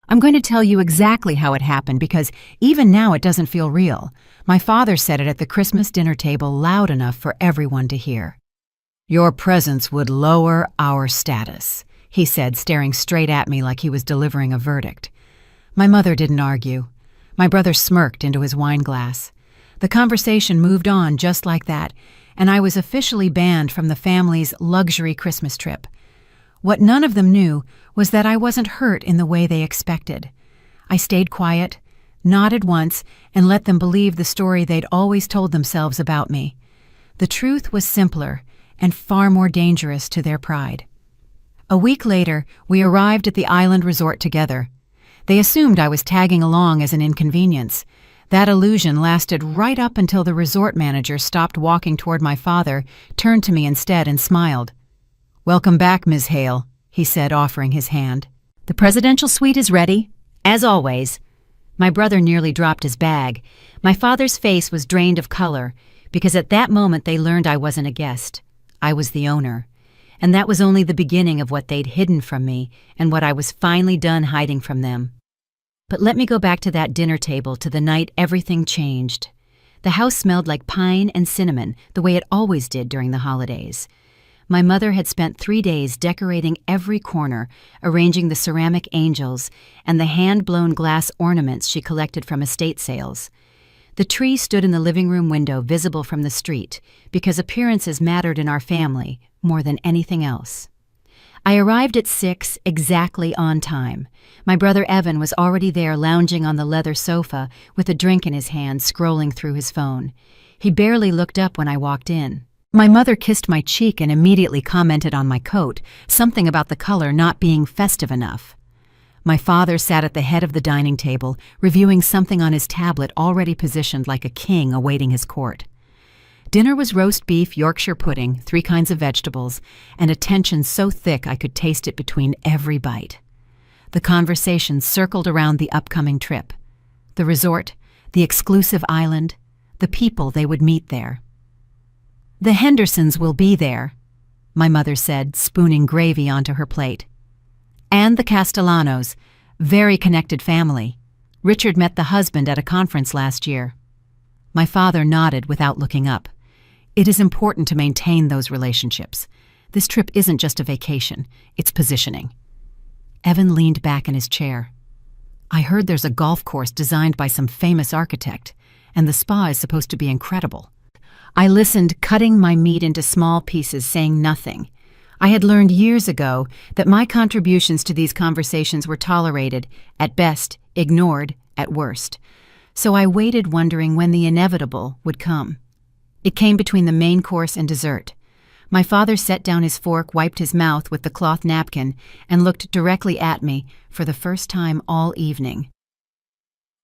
I'm going to tell you exactly how it happened because even now it doesn't feel real. My father said it at the Christmas dinner table loud enough for everyone to hear. Your presence would lower our status, he said, staring straight at me like he was delivering a verdict. My mother didn't argue. My brother smirked into his wine glass. The conversation moved on just like that, and I was officially banned from the family's luxury Christmas trip. What none of them knew was that I wasn't hurt in the way they expected. I stayed quiet, nodded once, and let them believe the story they'd always told themselves about me. The truth was simpler and far more dangerous to their pride. A week later, we arrived at the island resort together. They assumed I was tagging along as an inconvenience. That illusion lasted right up until the resort manager stopped walking toward my father, turned to me instead and smiled. "Welcome back, Ms. Hale," he said, offering his hand. "The presidential suite is ready, as always." My brother nearly dropped his bag. My father's face was drained of color, because at that moment they learned I wasn't a guest. I was the owner. And that was only the beginning of what they'd hidden from me and what I was finally done hiding from them. But let me go back to that dinner table, to the night everything changed. The house smelled like pine and cinnamon, the way it always did during the holidays. My mother had spent 3 days decorating every corner, arranging the ceramic angels and the hand-blown glass ornaments she collected from estate sales. The tree stood in the living room window, visible from the street, because appearances mattered in our family more than anything else. I arrived at 6 exactly on time. My brother Evan was already there, lounging on the leather sofa with a drink in his hand, scrolling through his phone. He barely looked up when I walked in. My mother kissed my cheek and immediately commented on my coat, something about the color not being festive enough. My father sat at the head of the dining table, reviewing something on his tablet, already positioned like a king awaiting his court. Dinner was roast beef, Yorkshire pudding, 3 kinds of vegetables, and a tension so thick I could taste it between every bite. The conversation circled around the upcoming trip, the resort, the exclusive island, the people they would meet there. "The Hendersons will be there," my mother said, spooning gravy onto her plate. "And the Castellanos, very connected family. Richard met the husband at a conference last year." My father nodded without looking up. It is important to maintain those relationships. This trip isn't just a vacation, it's positioning. Evan leaned back in his chair. "I heard there's a golf course designed by some famous architect, and the spa is supposed to be incredible." I listened, cutting my meat into small pieces, saying nothing. I had learned years ago that my contributions to these conversations were tolerated, at best, ignored, at worst. So I waited, wondering when the inevitable would come. It came between the main course and dessert. My father set down his fork, wiped his mouth with the cloth napkin, and looked directly at me for the first time all evening.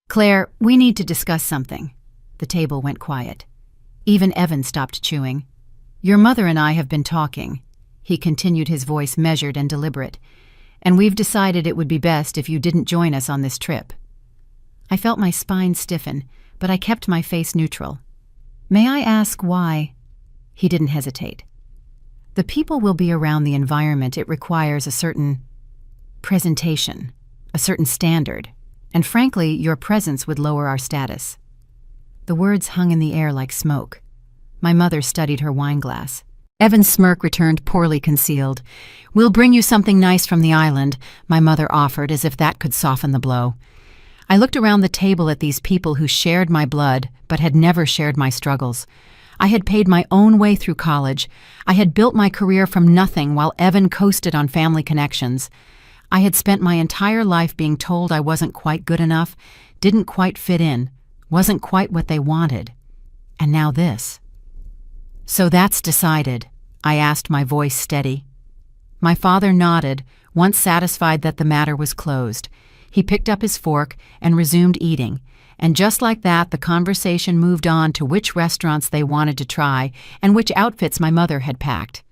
"Claire, we need to discuss something." The table went quiet. Even Evan stopped chewing. "Your mother and I have been talking," he continued, his voice measured and deliberate, "and we've decided it would be best if you didn't join us on this trip." I felt my spine stiffen, but I kept my face neutral. "May I ask why?" He didn't hesitate. "The people will be around the environment. It requires a certain presentation, a certain standard, and frankly, your presence would lower our status." The words hung in the air like smoke. My mother studied her wine glass. Evan's smirk returned, poorly concealed. "We'll bring you something nice from the island," my mother offered, as if that could soften the blow. I looked around the table at these people who shared my blood but had never shared my struggles. I had paid my own way through college. I had built my career from nothing while Evan coasted on family connections. I had spent my entire life being told I wasn't quite good enough, didn't quite fit in, wasn't quite what they wanted. And now this. "So that's decided," I asked, my voice steady. My father nodded, once satisfied that the matter was closed. He picked up his fork and resumed eating, and just like that, the conversation moved on to which restaurants they wanted to try and which outfits my mother had packed.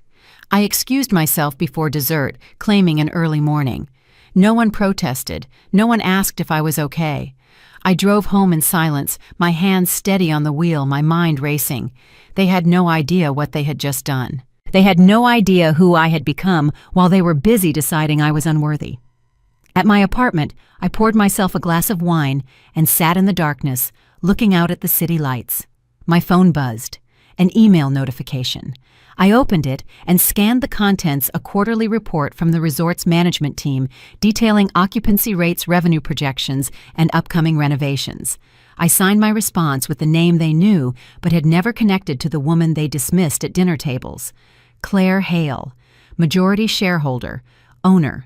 I excused myself before dessert, claiming an early morning. No one protested. No one asked if I was okay. I drove home in silence, my hands steady on the wheel, my mind racing. They had no idea what they had just done. They had no idea who I had become while they were busy deciding I was unworthy. At my apartment, I poured myself a glass of wine and sat in the darkness, looking out at the city lights. My phone buzzed. An email notification. I opened it and scanned the contents, a quarterly report from the resort's management team detailing occupancy rates, revenue projections, and upcoming renovations. I signed my response with the name they knew but had never connected to the woman they dismissed at dinner tables. Claire Hale, majority shareholder, owner.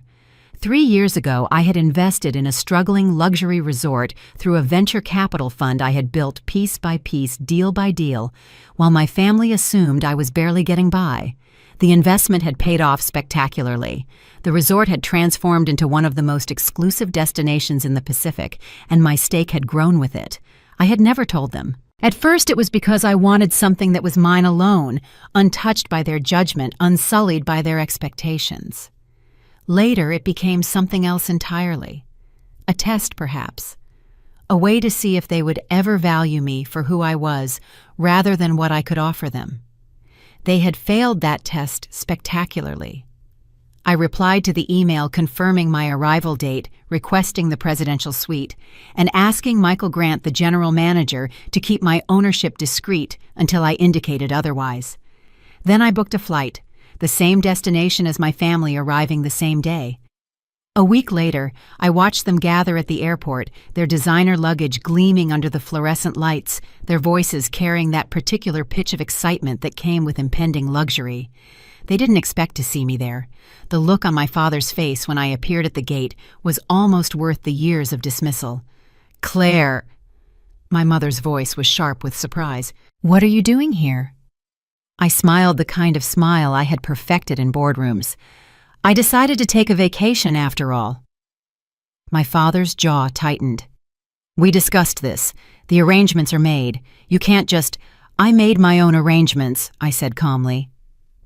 3 years ago, I had invested in a struggling luxury resort through a venture capital fund I had built piece by piece, deal by deal, while my family assumed I was barely getting by. The investment had paid off spectacularly. The resort had transformed into one of the most exclusive destinations in the Pacific, and my stake had grown with it. I had never told them. At first, it was because I wanted something that was mine alone, untouched by their judgment, unsullied by their expectations. Later, it became something else entirely. A test, perhaps. A way to see if they would ever value me for who I was, rather than what I could offer them. They had failed that test spectacularly. I replied to the email confirming my arrival date, requesting the presidential suite, and asking Michael Grant, the general manager, to keep my ownership discreet until I indicated otherwise. Then I booked a flight, the same destination as my family, arriving the same day. A week later, I watched them gather at the airport, their designer luggage gleaming under the fluorescent lights, their voices carrying that particular pitch of excitement that came with impending luxury. They didn't expect to see me there. The look on my father's face when I appeared at the gate was almost worth the years of dismissal. "Claire!" My mother's voice was sharp with surprise. "What are you doing here?" I smiled the kind of smile I had perfected in boardrooms. "I decided to take a vacation after all." My father's jaw tightened. "We discussed this. The arrangements are made. You can't just—" "I made my own arrangements," I said calmly.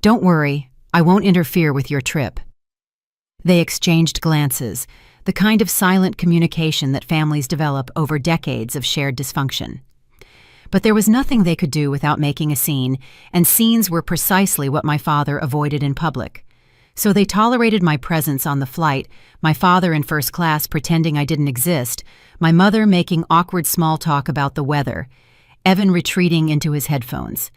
"Don't worry, I won't interfere with your trip." They exchanged glances, the kind of silent communication that families develop over decades of shared dysfunction. But there was nothing they could do without making a scene, and scenes were precisely what my father avoided in public. So they tolerated my presence on the flight, my father in first class pretending I didn't exist, my mother making awkward small talk about the weather, Evan retreating into his headphones.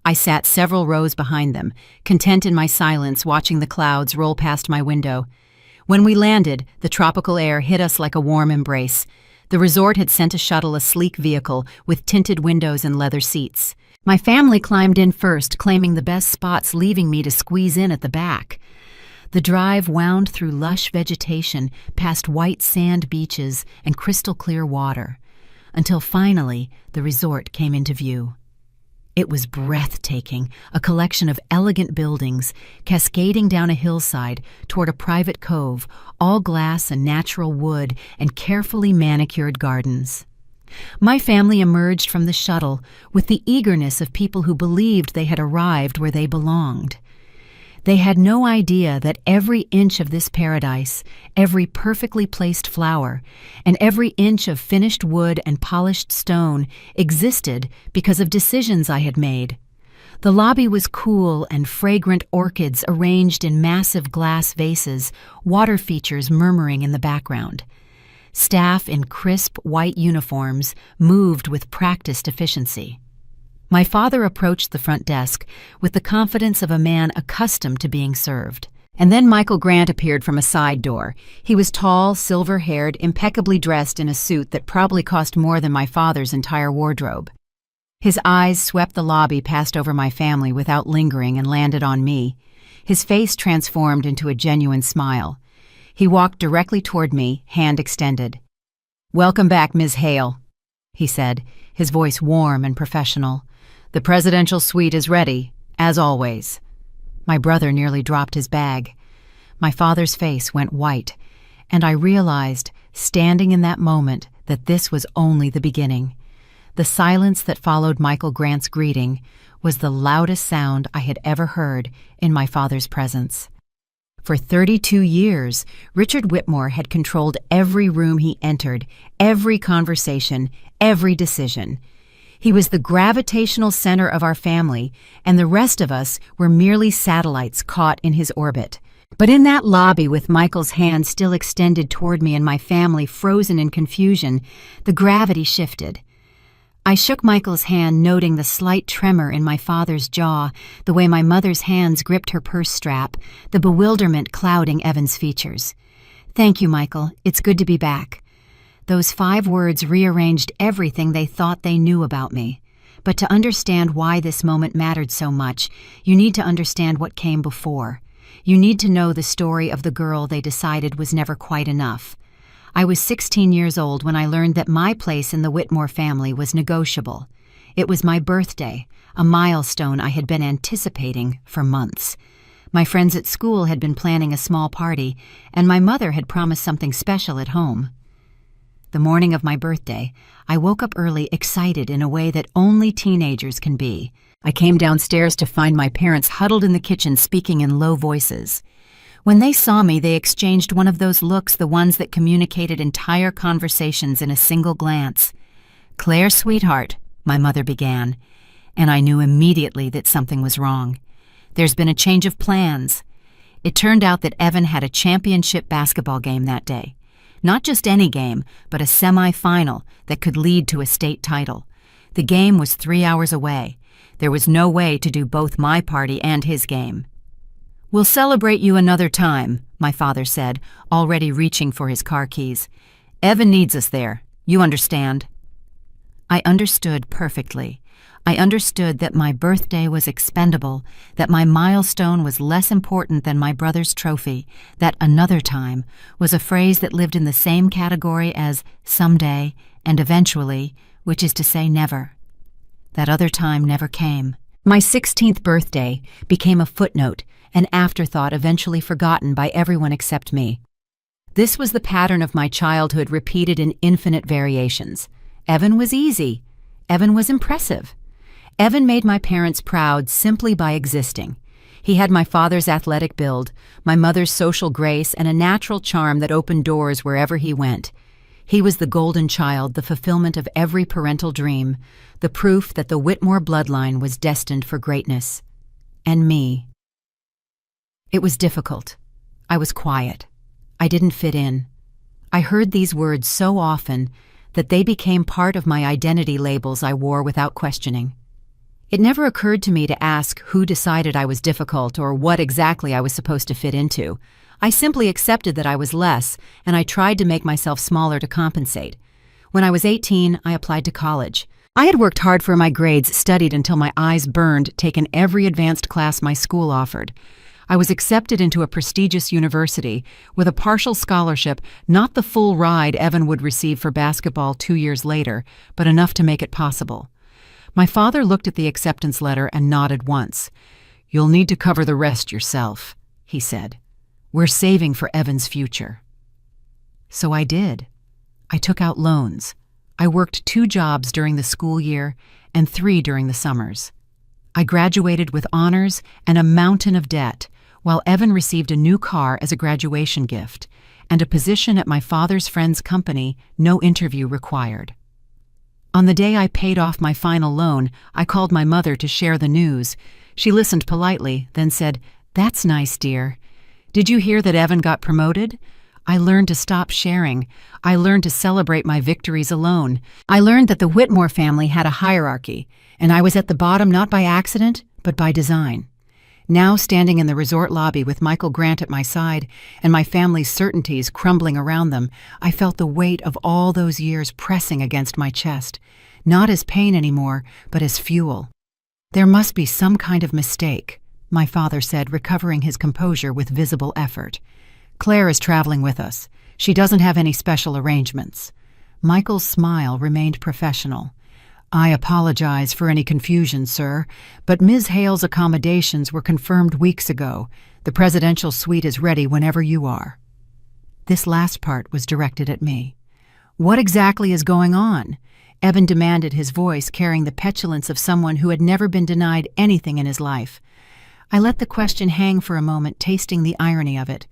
I sat several rows behind them, content in my silence, watching the clouds roll past my window. When we landed, the tropical air hit us like a warm embrace. The resort had sent a shuttle, a sleek vehicle with tinted windows and leather seats. My family climbed in first, claiming the best spots, leaving me to squeeze in at the back. The drive wound through lush vegetation, past white sand beaches and crystal-clear water, until finally the resort came into view. It was breathtaking, a collection of elegant buildings cascading down a hillside toward a private cove, all glass and natural wood and carefully manicured gardens. My family emerged from the shuttle with the eagerness of people who believed they had arrived where they belonged. They had no idea that every inch of this paradise, every perfectly placed flower, and every inch of finished wood and polished stone existed because of decisions I had made. The lobby was cool and fragrant orchids arranged in massive glass vases, water features murmuring in the background. Staff in crisp white uniforms moved with practiced efficiency. My father approached the front desk with the confidence of a man accustomed to being served. And then Michael Grant appeared from a side door. He was tall, silver-haired, impeccably dressed in a suit that probably cost more than my father's entire wardrobe. His eyes swept the lobby, passed over my family without lingering, and landed on me. His face transformed into a genuine smile. He walked directly toward me, hand extended. "Welcome back, Ms. Hale," he said, his voice warm and professional. "The presidential suite is ready, as always." My brother nearly dropped his bag. My father's face went white, and I realized, standing in that moment, that this was only the beginning. The silence that followed Michael Grant's greeting was the loudest sound I had ever heard in my father's presence. For 32 years, Richard Whitmore had controlled every room he entered, every conversation, every decision. He was the gravitational center of our family, and the rest of us were merely satellites caught in his orbit. But in that lobby, with Michael's hand still extended toward me and my family frozen in confusion, the gravity shifted. I shook Michael's hand, noting the slight tremor in my father's jaw, the way my mother's hands gripped her purse strap, the bewilderment clouding Evan's features. "Thank you, Michael. It's good to be back." Those 5 words rearranged everything they thought they knew about me. But to understand why this moment mattered so much, you need to understand what came before. You need to know the story of the girl they decided was never quite enough. I was 16 years old when I learned that my place in the Whitmore family was negotiable. It was my birthday, a milestone I had been anticipating for months. My friends at school had been planning a small party, and my mother had promised something special at home. The morning of my birthday, I woke up early, excited in a way that only teenagers can be. I came downstairs to find my parents huddled in the kitchen speaking in low voices. When they saw me, they exchanged one of those looks, the ones that communicated entire conversations in a single glance. "Claire, sweetheart," my mother began, and I knew immediately that something was wrong. "There's been a change of plans." It turned out that Evan had a championship basketball game that day. Not just any game, but a semi-final that could lead to a state title. The game was 3 hours away. There was no way to do both my party and his game. "We'll celebrate you another time," my father said, already reaching for his car keys. "Evan needs us there. You understand?" I understood perfectly. I understood that my birthday was expendable, that my milestone was less important than my brother's trophy, that another time was a phrase that lived in the same category as someday and eventually, which is to say never. That other time never came. My 16th birthday became a footnote, an afterthought eventually forgotten by everyone except me. This was the pattern of my childhood repeated in infinite variations. Evan was easy. Evan was impressive. Evan made my parents proud simply by existing. He had my father's athletic build, my mother's social grace, and a natural charm that opened doors wherever he went. He was the golden child, the fulfillment of every parental dream, the proof that the Whitmore bloodline was destined for greatness. And me. It was difficult. I was quiet. I didn't fit in. I heard these words so often that they became part of my identity labels I wore without questioning. It never occurred to me to ask who decided I was difficult or what exactly I was supposed to fit into. I simply accepted that I was less, and I tried to make myself smaller to compensate. When I was 18, I applied to college. I had worked hard for my grades, studied until my eyes burned, taken every advanced class my school offered. I was accepted into a prestigious university with a partial scholarship, not the full ride Evan would receive for basketball 2 years later, but enough to make it possible. My father looked at the acceptance letter and nodded once. "You'll need to cover the rest yourself," he said. "We're saving for Evan's future." So I did. I took out loans. I worked 2 jobs during the school year and 3 during the summers. I graduated with honors and a mountain of debt, while Evan received a new car as a graduation gift and a position at my father's friend's company, no interview required. On the day I paid off my final loan, I called my mother to share the news. She listened politely, then said, "That's nice, dear. Did you hear that Evan got promoted?" I learned to stop sharing. I learned to celebrate my victories alone. I learned that the Whitmore family had a hierarchy, and I was at the bottom not by accident, but by design. Now, standing in the resort lobby with Michael Grant at my side and my family's certainties crumbling around them, I felt the weight of all those years pressing against my chest, not as pain anymore, but as fuel. "There must be some kind of mistake," my father said, recovering his composure with visible effort. "Claire is traveling with us. She doesn't have any special arrangements." Michael's smile remained professional. "I apologize for any confusion, sir, but Ms. Hale's accommodations were confirmed weeks ago. The presidential suite is ready whenever you are." This last part was directed at me. "What exactly is going on?" Evan demanded, his voice carrying the petulance of someone who had never been denied anything in his life. I let the question hang for a moment, tasting the irony of it.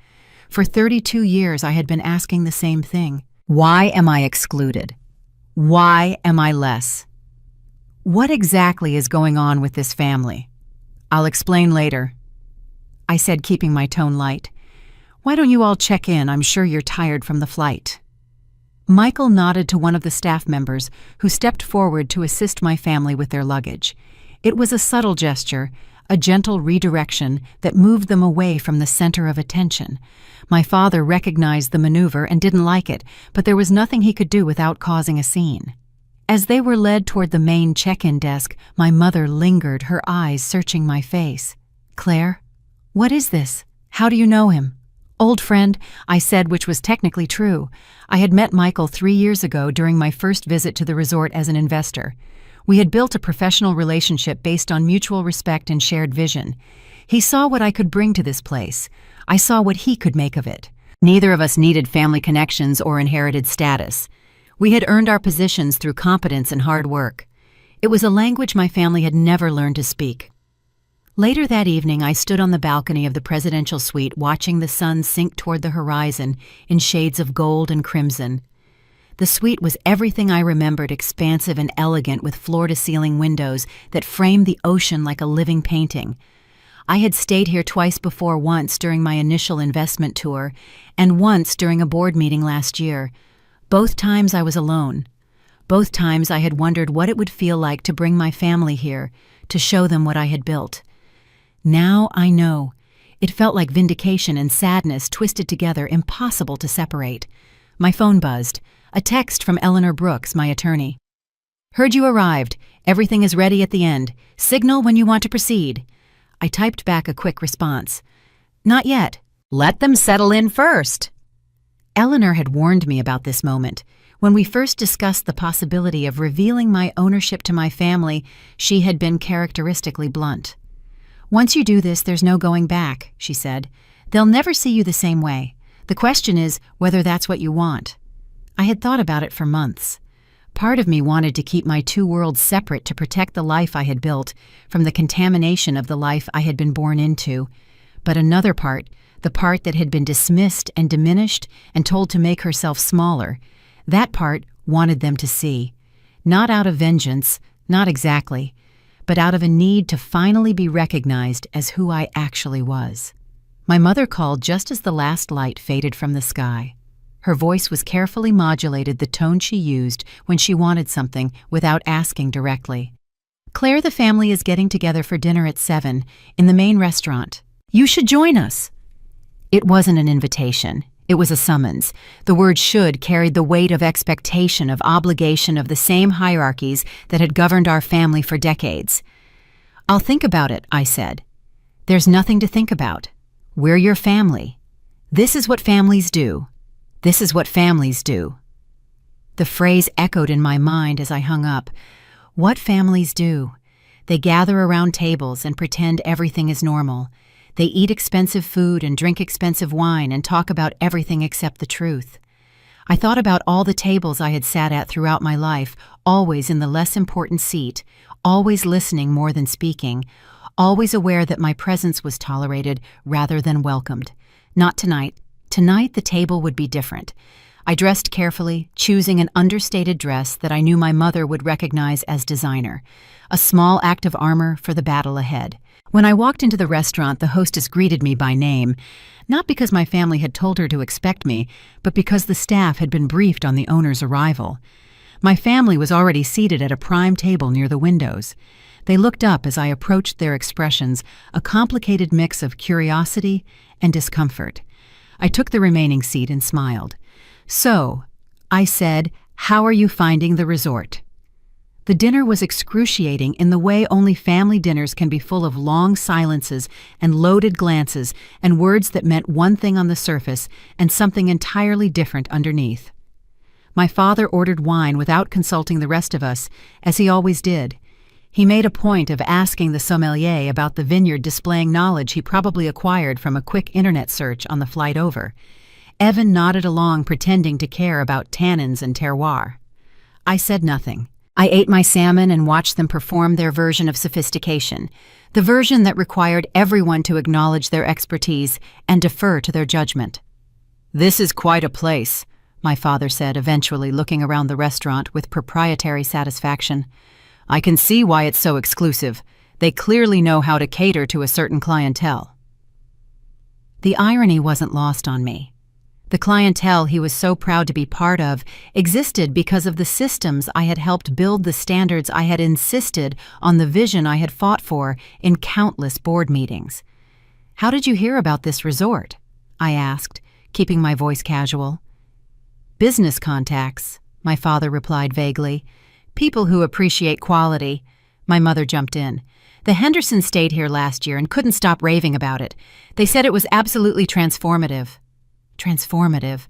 For 32 years I had been asking the same thing. Why am I excluded? Why am I less? What exactly is going on with this family? "I'll explain later," I said, keeping my tone light. Why don't you all check in? I'm sure you're tired from the flight." Michael nodded to one of the staff members who stepped forward to assist my family with their luggage. It was a subtle gesture, a gentle redirection that moved them away from the center of attention. My father recognized the maneuver and didn't like it, but there was nothing he could do without causing a scene. As they were led toward the main check-in desk, my mother lingered, her eyes searching my face. "Claire, what is this? How do you know him?" "Old friend," I said, which was technically true. I had met Michael 3 years ago during my first visit to the resort as an investor. We had built a professional relationship based on mutual respect and shared vision. He saw what I could bring to this place. I saw what he could make of it. Neither of us needed family connections or inherited status. We had earned our positions through competence and hard work. It was a language my family had never learned to speak. Later that evening, I stood on the balcony of the presidential suite watching the sun sink toward the horizon in shades of gold and crimson. The suite was everything I remembered, expansive and elegant with floor-to-ceiling windows that framed the ocean like a living painting. I had stayed here twice before, once during my initial investment tour and once during a board meeting last year. Both times I was alone. Both times I had wondered what it would feel like to bring my family here, to show them what I had built. Now I know. It felt like vindication and sadness twisted together, impossible to separate. My phone buzzed. A text from Eleanor Brooks, my attorney. "Heard you arrived. Everything is ready at the end. Signal when you want to proceed." I typed back a quick response. "Not yet. Let them settle in first." Eleanor had warned me about this moment. When we first discussed the possibility of revealing my ownership to my family, she had been characteristically blunt. "Once you do this, there's no going back," she said. "They'll never see you the same way. The question is whether that's what you want." I had thought about it for months. Part of me wanted to keep my two worlds separate to protect the life I had built from the contamination of the life I had been born into. But another part, the part that had been dismissed and diminished and told to make herself smaller, that part wanted them to see. Not out of vengeance, not exactly, but out of a need to finally be recognized as who I actually was. My mother called just as the last light faded from the sky. Her voice was carefully modulated, the tone she used when she wanted something without asking directly. "Claire, the family is getting together for dinner at 7 in the main restaurant. You should join us." It wasn't an invitation. It was a summons. The word "should" carried the weight of expectation, of obligation, of the same hierarchies that had governed our family for decades. "I'll think about it," I said. "There's nothing to think about. We're your family. This is what families do. This is what families do." The phrase echoed in my mind as I hung up. What families do. They gather around tables and pretend everything is normal. They eat expensive food and drink expensive wine and talk about everything except the truth. I thought about all the tables I had sat at throughout my life, always in the less important seat, always listening more than speaking, always aware that my presence was tolerated rather than welcomed. Not tonight. Tonight the table would be different. I dressed carefully, choosing an understated dress that I knew my mother would recognize as designer, a small act of armor for the battle ahead. When I walked into the restaurant, the hostess greeted me by name, not because my family had told her to expect me, but because the staff had been briefed on the owner's arrival. My family was already seated at a prime table near the windows. They looked up as I approached, their expressions a complicated mix of curiosity and discomfort. I took the remaining seat and smiled. "So," I said, "how are you finding the resort?" The dinner was excruciating in the way only family dinners can be, full of long silences and loaded glances and words that meant one thing on the surface and something entirely different underneath. My father ordered wine without consulting the rest of us, as he always did. He made a point of asking the sommelier about the vineyard, displaying knowledge he probably acquired from a quick internet search on the flight over. Evan nodded along, pretending to care about tannins and terroir. I said nothing. I ate my salmon and watched them perform their version of sophistication, the version that required everyone to acknowledge their expertise and defer to their judgment. "This is quite a place," my father said, eventually looking around the restaurant with proprietary satisfaction. "I can see why it's so exclusive. They clearly know how to cater to a certain clientele." The irony wasn't lost on me. The clientele he was so proud to be part of existed because of the systems I had helped build, the standards I had insisted on, the vision I had fought for in countless board meetings. "How did you hear about this resort?" I asked, keeping my voice casual. "Business contacts," my father replied vaguely. "People who appreciate quality." My mother jumped in. "The Hendersons stayed here last year and couldn't stop raving about it. They said it was absolutely transformative." Transformative.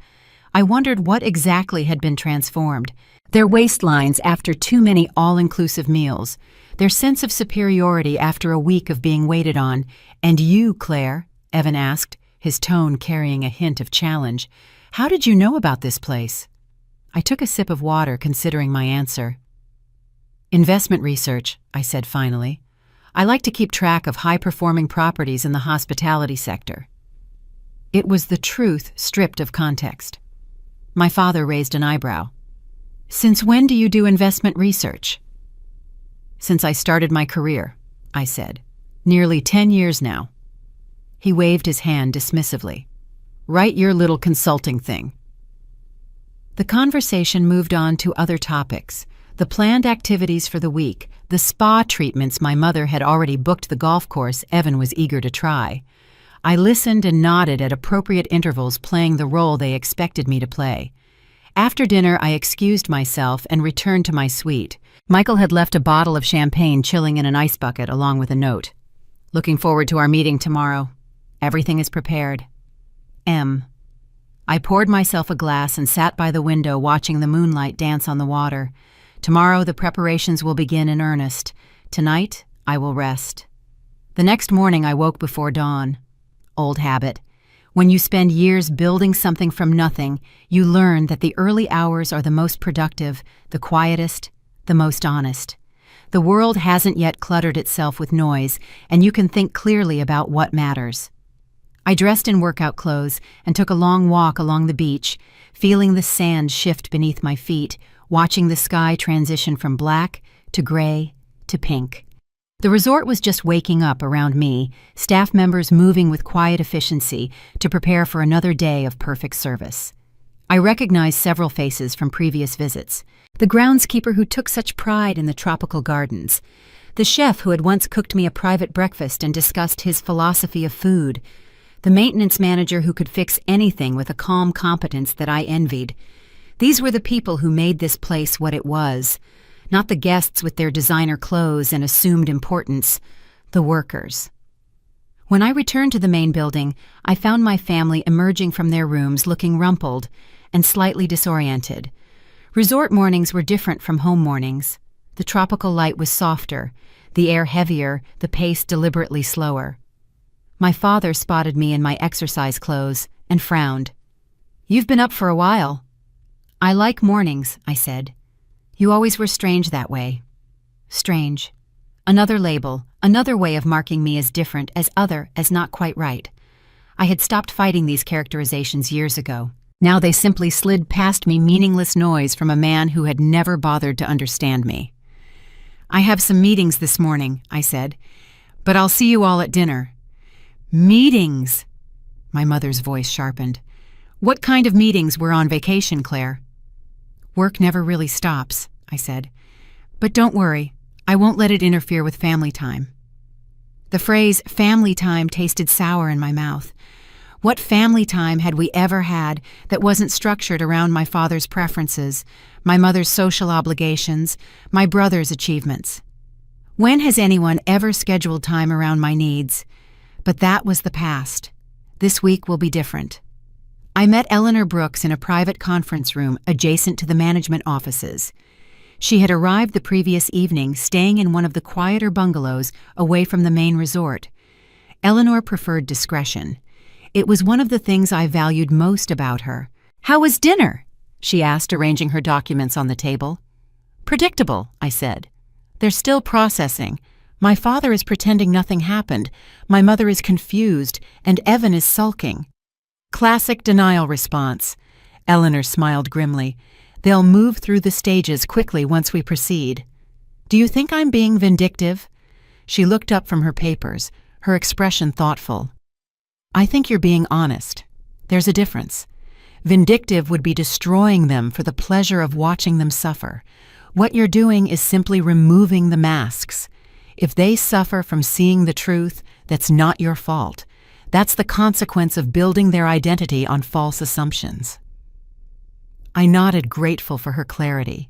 I wondered what exactly had been transformed. Their waistlines after too many all-inclusive meals, their sense of superiority after a week of being waited on. "And you, Claire?" Evan asked, his tone carrying a hint of challenge. "How did you know about this place?" I took a sip of water, considering my answer. "Investment research," I said finally. "I like to keep track of high-performing properties in the hospitality sector." It was the truth stripped of context. My father raised an eyebrow. "Since when do you do investment research?" "Since I started my career," I said. "Nearly 10 years now." He waved his hand dismissively. "Write your little consulting thing." The conversation moved on to other topics: the planned activities for the week, the spa treatments my mother had already booked, the golf course Evan was eager to try. I listened and nodded at appropriate intervals, playing the role they expected me to play. After dinner, I excused myself and returned to my suite. Michael had left a bottle of champagne chilling in an ice bucket along with a note. "Looking forward to our meeting tomorrow. Everything is prepared. M." I poured myself a glass and sat by the window watching the moonlight dance on the water. Tomorrow the preparations will begin in earnest. Tonight, I will rest. The next morning I woke before dawn. Old habit. When you spend years building something from nothing, you learn that the early hours are the most productive, the quietest, the most honest. The world hasn't yet cluttered itself with noise, and you can think clearly about what matters. I dressed in workout clothes and took a long walk along the beach, feeling the sand shift beneath my feet, watching the sky transition from black to gray to pink. The resort was just waking up around me, staff members moving with quiet efficiency to prepare for another day of perfect service. I recognized several faces from previous visits. The groundskeeper who took such pride in the tropical gardens. The chef who had once cooked me a private breakfast and discussed his philosophy of food. The maintenance manager who could fix anything with a calm competence that I envied. These were the people who made this place what it was. Not the guests with their designer clothes and assumed importance, the workers. When I returned to the main building, I found my family emerging from their rooms looking rumpled and slightly disoriented. Resort mornings were different from home mornings. The tropical light was softer, the air heavier, the pace deliberately slower. My father spotted me in my exercise clothes and frowned. "You've been up for a while." "I like mornings," I said. "You always were strange that way." Strange. Another label, another way of marking me as different, as other, as not quite right. I had stopped fighting these characterizations years ago. Now they simply slid past me, meaningless noise from a man who had never bothered to understand me. "I have some meetings this morning," I said, "but I'll see you all at dinner." "Meetings?" My mother's voice sharpened. "What kind of meetings? We're on vacation, Claire." "Work never really stops," I said. "But don't worry, I won't let it interfere with family time." The phrase family time tasted sour in my mouth. What family time had we ever had that wasn't structured around my father's preferences, my mother's social obligations, my brother's achievements? When has anyone ever scheduled time around my needs? But that was the past. This week will be different. I met Eleanor Brooks in a private conference room adjacent to the management offices. She had arrived the previous evening, staying in one of the quieter bungalows away from the main resort. Eleanor preferred discretion. It was one of the things I valued most about her. "How was dinner?" she asked, arranging her documents on the table. "Predictable," I said. "They're still processing. My father is pretending nothing happened. My mother is confused, and Evan is sulking." Classic denial response. Eleanor smiled grimly. "They'll move through the stages quickly once we proceed." "Do you think I'm being vindictive?" She looked up from her papers, her expression thoughtful. I think you're being honest. There's a difference. Vindictive would be destroying them for the pleasure of watching them suffer. What you're doing is simply removing the masks. If they suffer from seeing the truth, that's not your fault. That's the consequence of building their identity on false assumptions. I nodded, grateful for her clarity.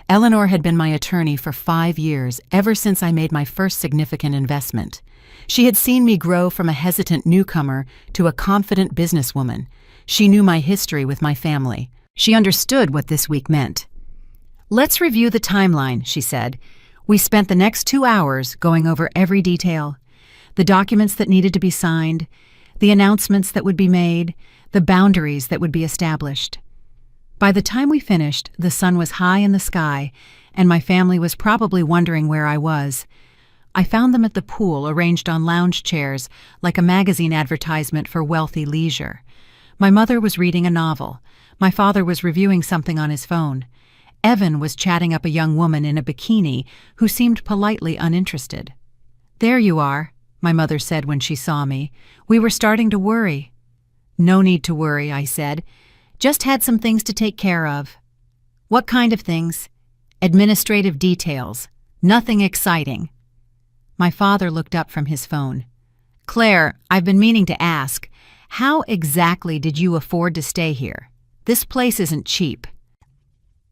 Eleanor had been my attorney for 5 years, ever since I made my first significant investment. She had seen me grow from a hesitant newcomer to a confident businesswoman. She knew my history with my family. She understood what this week meant. "Let's review the timeline," she said. We spent the next 2 hours going over every detail. The documents that needed to be signed, the announcements that would be made, the boundaries that would be established. By the time we finished, the sun was high in the sky, and my family was probably wondering where I was. I found them at the pool, arranged on lounge chairs, like a magazine advertisement for wealthy leisure. My mother was reading a novel. My father was reviewing something on his phone. Evan was chatting up a young woman in a bikini who seemed politely uninterested. "There you are," my mother said when she saw me. "We were starting to worry." "No need to worry," I said. "Just had some things to take care of." "What kind of things?" "Administrative details. Nothing exciting." My father looked up from his phone. "Claire, I've been meaning to ask, how exactly did you afford to stay here? This place isn't cheap."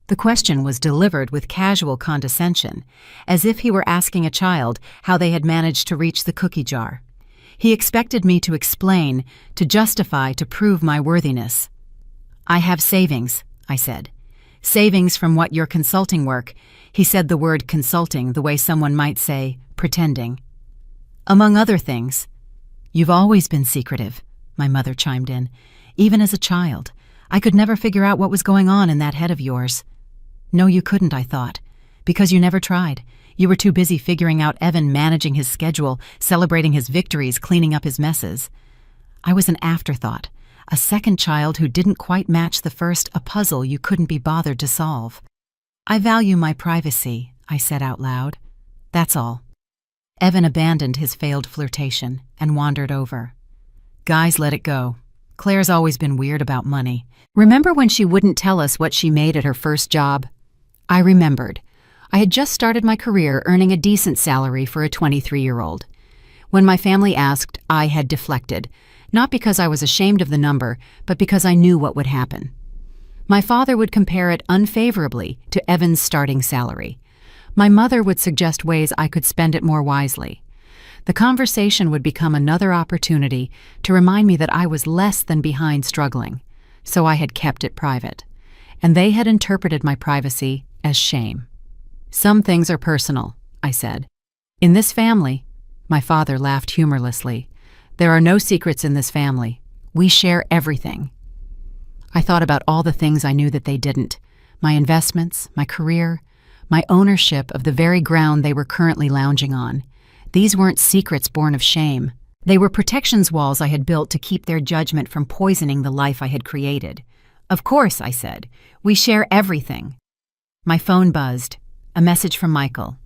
The question was delivered with casual condescension, as if he were asking a child how they had managed to reach the cookie jar. He expected me to explain, to justify, to prove my worthiness. "I have savings," I said. "Savings from what your consulting work." He said the word consulting the way someone might say pretending. "Among other things." "You've always been secretive," my mother chimed in. "Even as a child. I could never figure out what was going on in that head of yours." "No, you couldn't," I thought. "Because you never tried. You were too busy figuring out Evan, managing his schedule, celebrating his victories, cleaning up his messes. I was an afterthought, a second child who didn't quite match the first, a puzzle you couldn't be bothered to solve." "I value my privacy," I said out loud. "That's all." Evan abandoned his failed flirtation and wandered over. "Guys, let it go. Claire's always been weird about money. Remember when she wouldn't tell us what she made at her first job?" I remembered. I had just started my career earning a decent salary for a 23-year-old. When my family asked, I had deflected, not because I was ashamed of the number, but because I knew what would happen. My father would compare it unfavorably to Evan's starting salary. My mother would suggest ways I could spend it more wisely. The conversation would become another opportunity to remind me that I was less than behind struggling, so I had kept it private. And they had interpreted my privacy as shame. "Some things are personal," I said. "In this family," my father laughed humorlessly, "there are no secrets in this family. We share everything." I thought about all the things I knew that they didn't: my investments, my career, my ownership of the very ground they were currently lounging on. These weren't secrets born of shame. They were protections walls I had built to keep their judgment from poisoning the life I had created. "Of course," I said, "we share everything." My phone buzzed. A message from Michael.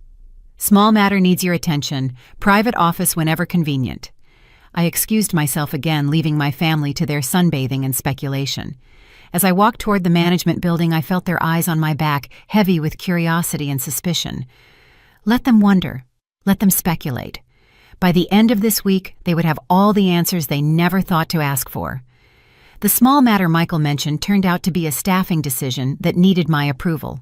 "Small matter needs your attention. Private office whenever convenient." I excused myself again, leaving my family to their sunbathing and speculation. As I walked toward the management building, I felt their eyes on my back, heavy with curiosity and suspicion. Let them wonder. Let them speculate. By the end of this week, they would have all the answers they never thought to ask for. The small matter Michael mentioned turned out to be a staffing decision that needed my approval.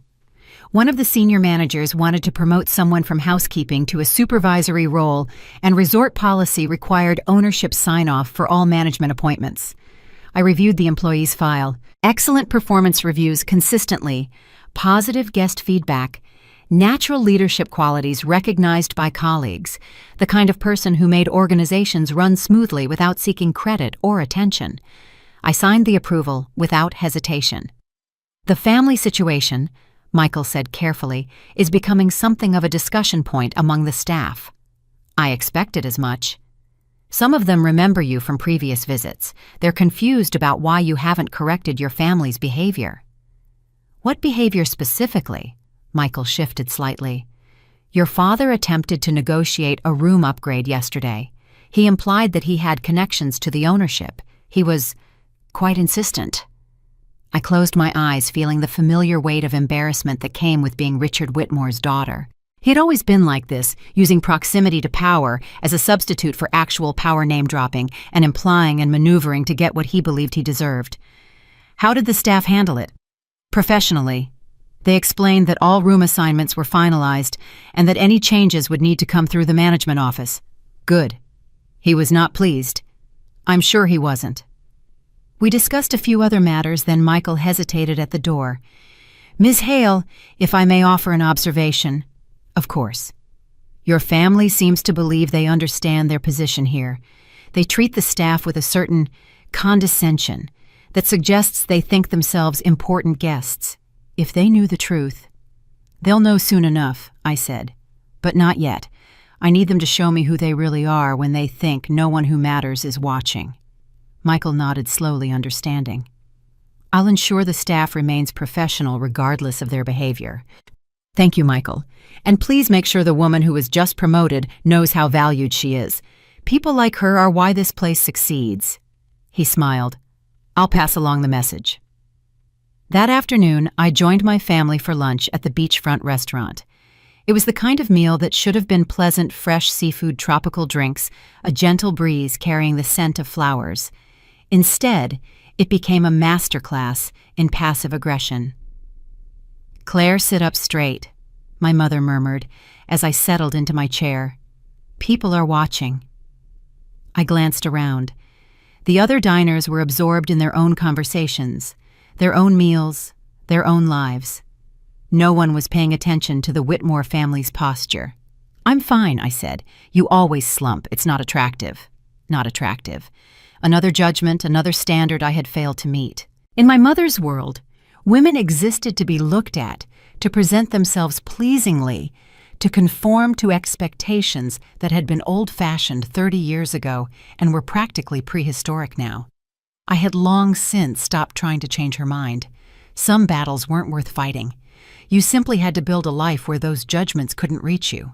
One of the senior managers wanted to promote someone from housekeeping to a supervisory role, and resort policy required ownership sign-off for all management appointments. I reviewed the employee's file. Excellent performance reviews consistently, positive guest feedback, natural leadership qualities recognized by colleagues, the kind of person who made organizations run smoothly without seeking credit or attention. I signed the approval without hesitation. "The family situation," Michael said carefully, "is becoming something of a discussion point among the staff." I expected as much. "Some of them remember you from previous visits. They're confused about why you haven't corrected your family's behavior." "What behavior specifically?" Michael shifted slightly. "Your father attempted to negotiate a room upgrade yesterday. He implied that he had connections to the ownership. He was quite insistent. I closed my eyes, feeling the familiar weight of embarrassment that came with being Richard Whitmore's daughter. He had always been like this, using proximity to power as a substitute for actual power name-dropping and implying and maneuvering to get what he believed he deserved. How did the staff handle it? Professionally. They explained that all room assignments were finalized and that any changes would need to come through the management office. Good. He was not pleased. I'm sure he wasn't. We discussed a few other matters, then Michael hesitated at the door. Ms. Hale, if I may offer an observation. Of course. Your family seems to believe they understand their position here. They treat the staff with a certain condescension that suggests they think themselves important guests. If they knew the truth. They'll know soon enough, I said. But not yet. I need them to show me who they really are when they think no one who matters is watching. Michael nodded slowly, understanding. I'll ensure the staff remains professional regardless of their behavior. Thank you, Michael. And please make sure the woman who was just promoted knows how valued she is. People like her are why this place succeeds. He smiled. I'll pass along the message. That afternoon, I joined my family for lunch at the beachfront restaurant. It was the kind of meal that should have been pleasant, fresh seafood, tropical drinks, a gentle breeze carrying the scent of flowers. Instead, it became a masterclass in passive aggression. Claire, sit up straight, my mother murmured as I settled into my chair. People are watching. I glanced around. The other diners were absorbed in their own conversations, their own meals, their own lives. No one was paying attention to the Whitmore family's posture. I'm fine, I said. You always slump. It's not attractive. Not attractive. Another judgment, another standard I had failed to meet. In my mother's world, women existed to be looked at, to present themselves pleasingly, to conform to expectations that had been old-fashioned 30 years ago and were practically prehistoric now. I had long since stopped trying to change her mind. Some battles weren't worth fighting. You simply had to build a life where those judgments couldn't reach you.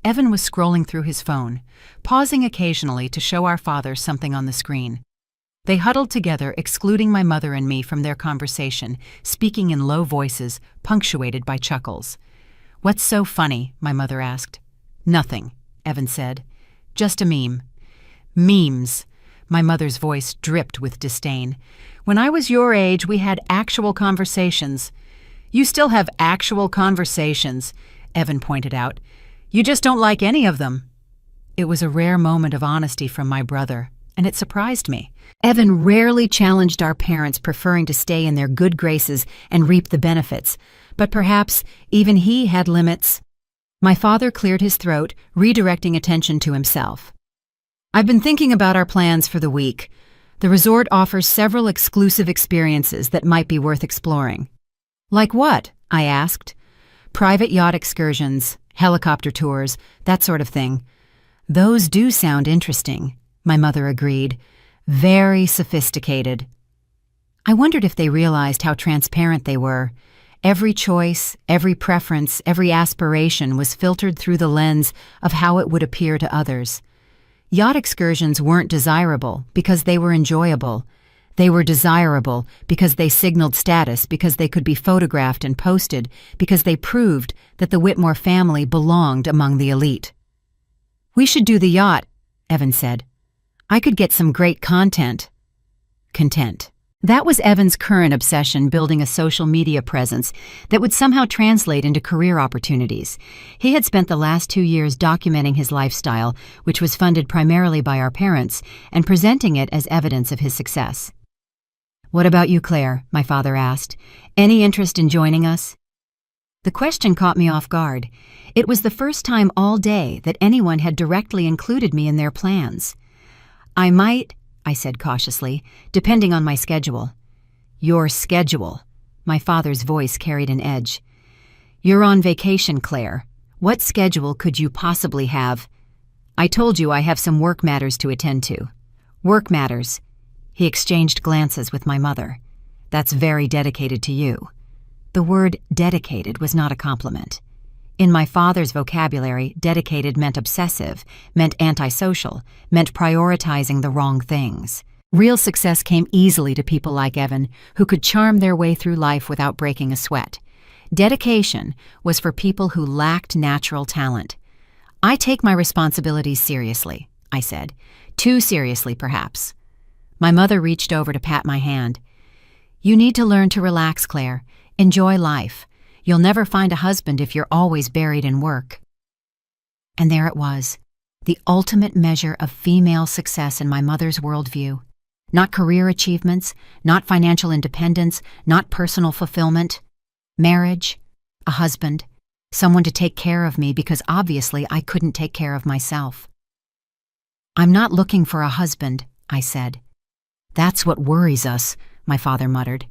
Evan was scrolling through his phone, pausing occasionally to show our father something on the screen. They huddled together, excluding my mother and me from their conversation, speaking in low voices, punctuated by chuckles. What's so funny? My mother asked. Nothing, Evan said. Just a meme. Memes. My mother's voice dripped with disdain. When I was your age, we had actual conversations. You still have actual conversations, Evan pointed out. You just don't like any of them. It was a rare moment of honesty from my brother, and it surprised me. Evan rarely challenged our parents, preferring to stay in their good graces and reap the benefits, but perhaps even he had limits. My father cleared his throat, redirecting attention to himself. I've been thinking about our plans for the week. The resort offers several exclusive experiences that might be worth exploring. Like what? I asked. Private yacht excursions, helicopter tours, that sort of thing. Those do sound interesting, my mother agreed. Very sophisticated. I wondered if they realized how transparent they were. Every choice, every preference, every aspiration was filtered through the lens of how it would appear to others. Yacht excursions weren't desirable because they were enjoyable. They were desirable because they signaled status, because they could be photographed and posted, because they proved that the Whitmore family belonged among the elite. We should do the yacht, Evan said. I could get some great content. Content. That was Evan's current obsession, building a social media presence that would somehow translate into career opportunities. He had spent the last 2 years documenting his lifestyle, which was funded primarily by our parents, and presenting it as evidence of his success. What about you, Claire? My father asked. Any interest in joining us? The question caught me off guard. It was the first time all day that anyone had directly included me in their plans. I might, I said cautiously, depending on my schedule. Your schedule. My father's voice carried an edge. You're on vacation, Claire. What schedule could you possibly have? I told you I have some work matters to attend to. Work matters. He exchanged glances with my mother. That's very dedicated to you. The word dedicated was not a compliment. In my father's vocabulary, dedicated meant obsessive, meant antisocial, meant prioritizing the wrong things. Real success came easily to people like Evan, who could charm their way through life without breaking a sweat. Dedication was for people who lacked natural talent. "I take my responsibilities seriously," I said. "Too seriously, perhaps." My mother reached over to pat my hand. "You need to learn to relax, Claire. Enjoy life. You'll never find a husband if you're always buried in work." And there it was, the ultimate measure of female success in my mother's worldview. Not career achievements, not financial independence, not personal fulfillment. Marriage, a husband, someone to take care of me because obviously I couldn't take care of myself. "I'm not looking for a husband," I said. "That's what worries us," my father muttered.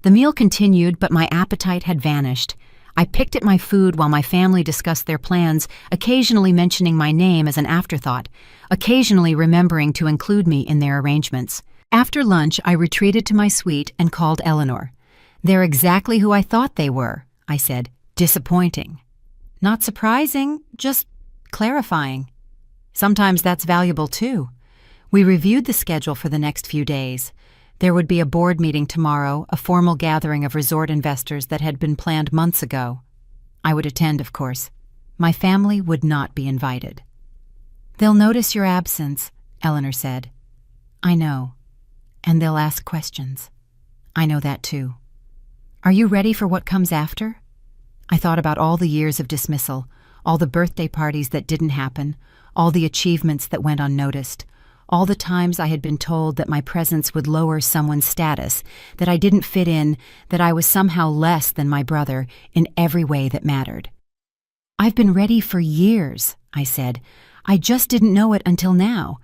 The meal continued, but my appetite had vanished. I picked at my food while my family discussed their plans, occasionally mentioning my name as an afterthought, occasionally remembering to include me in their arrangements. After lunch, I retreated to my suite and called Eleanor. "They're exactly who I thought they were," I said. "Disappointing." "Not surprising, just clarifying." Sometimes that's valuable too. We reviewed the schedule for the next few days. There would be a board meeting tomorrow, a formal gathering of resort investors that had been planned months ago. I would attend, of course. My family would not be invited. "They'll notice your absence," Eleanor said. "I know. And they'll ask questions." "I know that too." "Are you ready for what comes after?" I thought about all the years of dismissal, all the birthday parties that didn't happen, all the achievements that went unnoticed, all the times I had been told that my presence would lower someone's status, that I didn't fit in, that I was somehow less than my brother in every way that mattered. "I've been ready for years," I said. "I just didn't know it until now."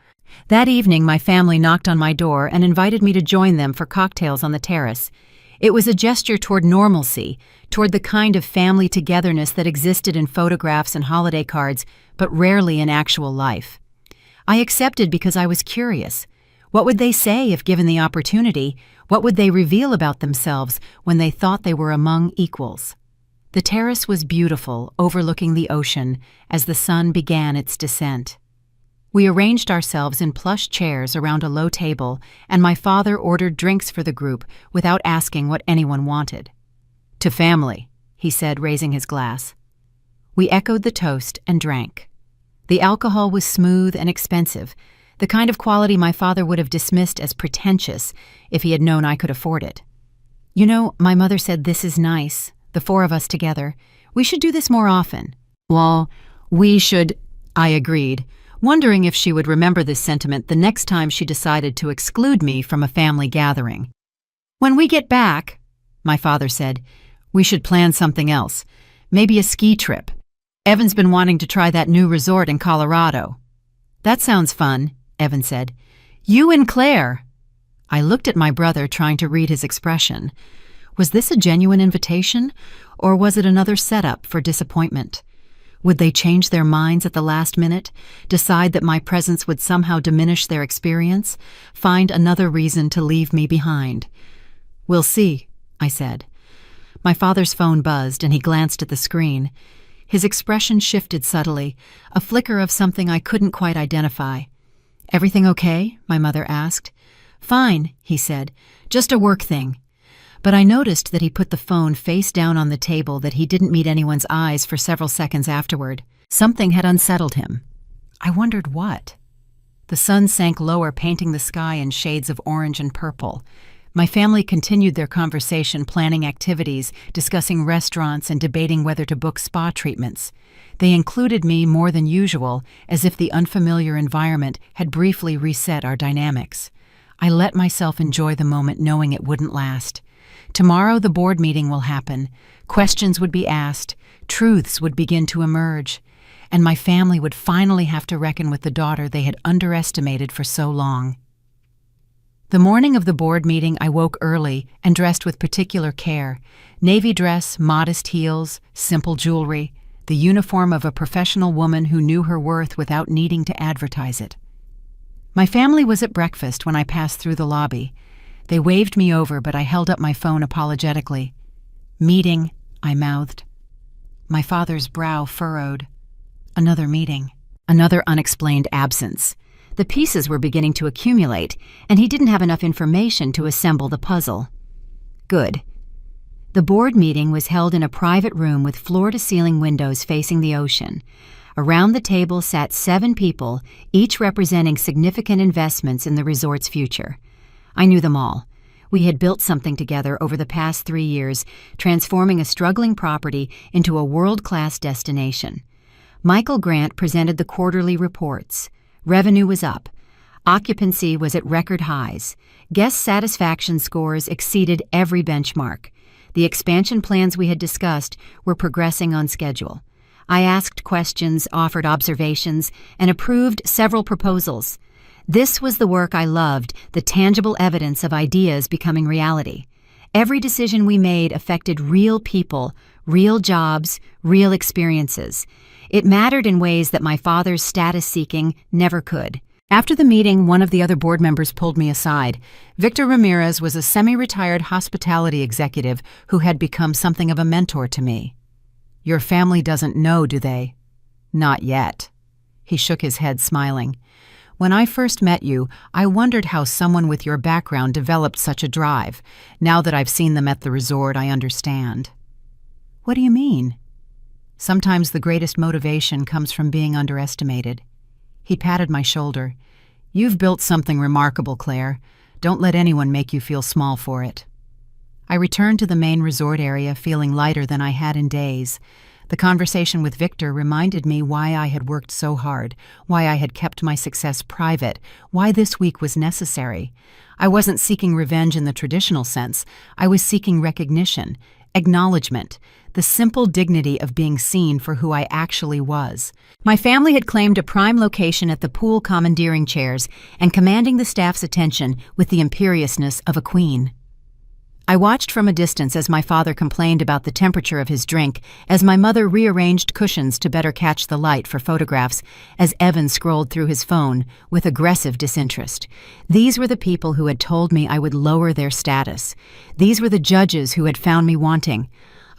That evening, my family knocked on my door and invited me to join them for cocktails on the terrace. It was a gesture toward normalcy, toward the kind of family togetherness that existed in photographs and holiday cards, but rarely in actual life. I accepted because I was curious. What would they say if given the opportunity? What would they reveal about themselves when they thought they were among equals? The terrace was beautiful, overlooking the ocean, as the sun began its descent. We arranged ourselves in plush chairs around a low table, and my father ordered drinks for the group without asking what anyone wanted. "To family," he said, raising his glass. We echoed the toast and drank. The alcohol was smooth and expensive, the kind of quality my father would have dismissed as pretentious if he had known I could afford it. "You know, my mother said this is nice, the four of us together. We should do this more often." "Well, we should," I agreed, wondering if she would remember this sentiment the next time she decided to exclude me from a family gathering. "When we get back," my father said, "we should plan something else. Maybe a ski trip. Evan's been wanting to try that new resort in Colorado." "That sounds fun," Evan said. "You and Claire." I looked at my brother, trying to read his expression. Was this a genuine invitation, or was it another setup for disappointment? Would they change their minds at the last minute, decide that my presence would somehow diminish their experience, find another reason to leave me behind? "We'll see," I said. My father's phone buzzed, and he glanced at the screen. His expression shifted subtly, a flicker of something I couldn't quite identify. "Everything okay?" my mother asked. "Fine," he said. "Just a work thing." But I noticed that he put the phone face down on the table, that he didn't meet anyone's eyes for several seconds afterward. Something had unsettled him. I wondered what. The sun sank lower, painting the sky in shades of orange and purple. My family continued their conversation, planning activities, discussing restaurants, and debating whether to book spa treatments. They included me more than usual, as if the unfamiliar environment had briefly reset our dynamics. I let myself enjoy the moment, knowing it wouldn't last. Tomorrow the board meeting will happen. Questions would be asked. Truths would begin to emerge. And my family would finally have to reckon with the daughter they had underestimated for so long. The morning of the board meeting, I woke early and dressed with particular care. Navy dress, modest heels, simple jewelry, the uniform of a professional woman who knew her worth without needing to advertise it. My family was at breakfast when I passed through the lobby. They waved me over, but I held up my phone apologetically. "Meeting," I mouthed. My father's brow furrowed. Another meeting. Another unexplained absence. The pieces were beginning to accumulate, and he didn't have enough information to assemble the puzzle. Good. The board meeting was held in a private room with floor-to-ceiling windows facing the ocean. Around the table sat 7 people, each representing significant investments in the resort's future. I knew them all. We had built something together over the past 3 years, transforming a struggling property into a world-class destination. Michael Grant presented the quarterly reports. Revenue was up. Occupancy was at record highs. Guest satisfaction scores exceeded every benchmark. The expansion plans we had discussed were progressing on schedule. I asked questions, offered observations, and approved several proposals. This was the work I loved, the tangible evidence of ideas becoming reality. Every decision we made affected real people, real jobs, real experiences. It mattered in ways that my father's status-seeking never could. After the meeting, one of the other board members pulled me aside. Victor Ramirez was a semi-retired hospitality executive who had become something of a mentor to me. "Your family doesn't know, do they?" "Not yet." He shook his head, smiling. "When I first met you, I wondered how someone with your background developed such a drive. Now that I've seen them at the resort, I understand." "What do you mean?" "Sometimes the greatest motivation comes from being underestimated." He patted my shoulder. "You've built something remarkable, Claire. Don't let anyone make you feel small for it." I returned to the main resort area feeling lighter than I had in days. The conversation with Victor reminded me why I had worked so hard, why I had kept my success private, why this week was necessary. I wasn't seeking revenge in the traditional sense. I was seeking recognition, acknowledgement, the simple dignity of being seen for who I actually was. My family had claimed a prime location at the pool, commandeering chairs and commanding the staff's attention with the imperiousness of a queen. I watched from a distance as my father complained about the temperature of his drink, as my mother rearranged cushions to better catch the light for photographs, as Evan scrolled through his phone with aggressive disinterest. These were the people who had told me I would lower their status. These were the judges who had found me wanting.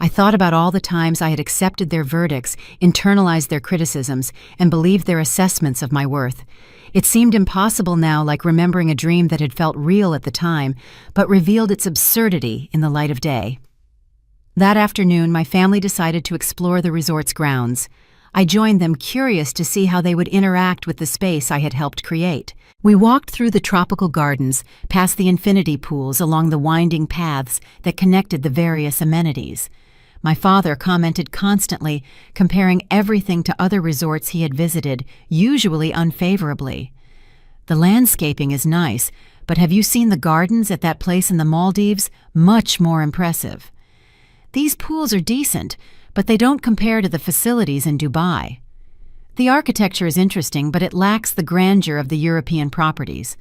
I thought about all the times I had accepted their verdicts, internalized their criticisms, and believed their assessments of my worth. It seemed impossible now, like remembering a dream that had felt real at the time, but revealed its absurdity in the light of day. That afternoon, my family decided to explore the resort's grounds. I joined them, curious to see how they would interact with the space I had helped create. We walked through the tropical gardens, past the infinity pools, along the winding paths that connected the various amenities. My father commented constantly, comparing everything to other resorts he had visited, usually unfavorably. "The landscaping is nice, but have you seen the gardens at that place in the Maldives? Much more impressive. These pools are decent, but they don't compare to the facilities in Dubai. The architecture is interesting, but it lacks the grandeur of the European properties."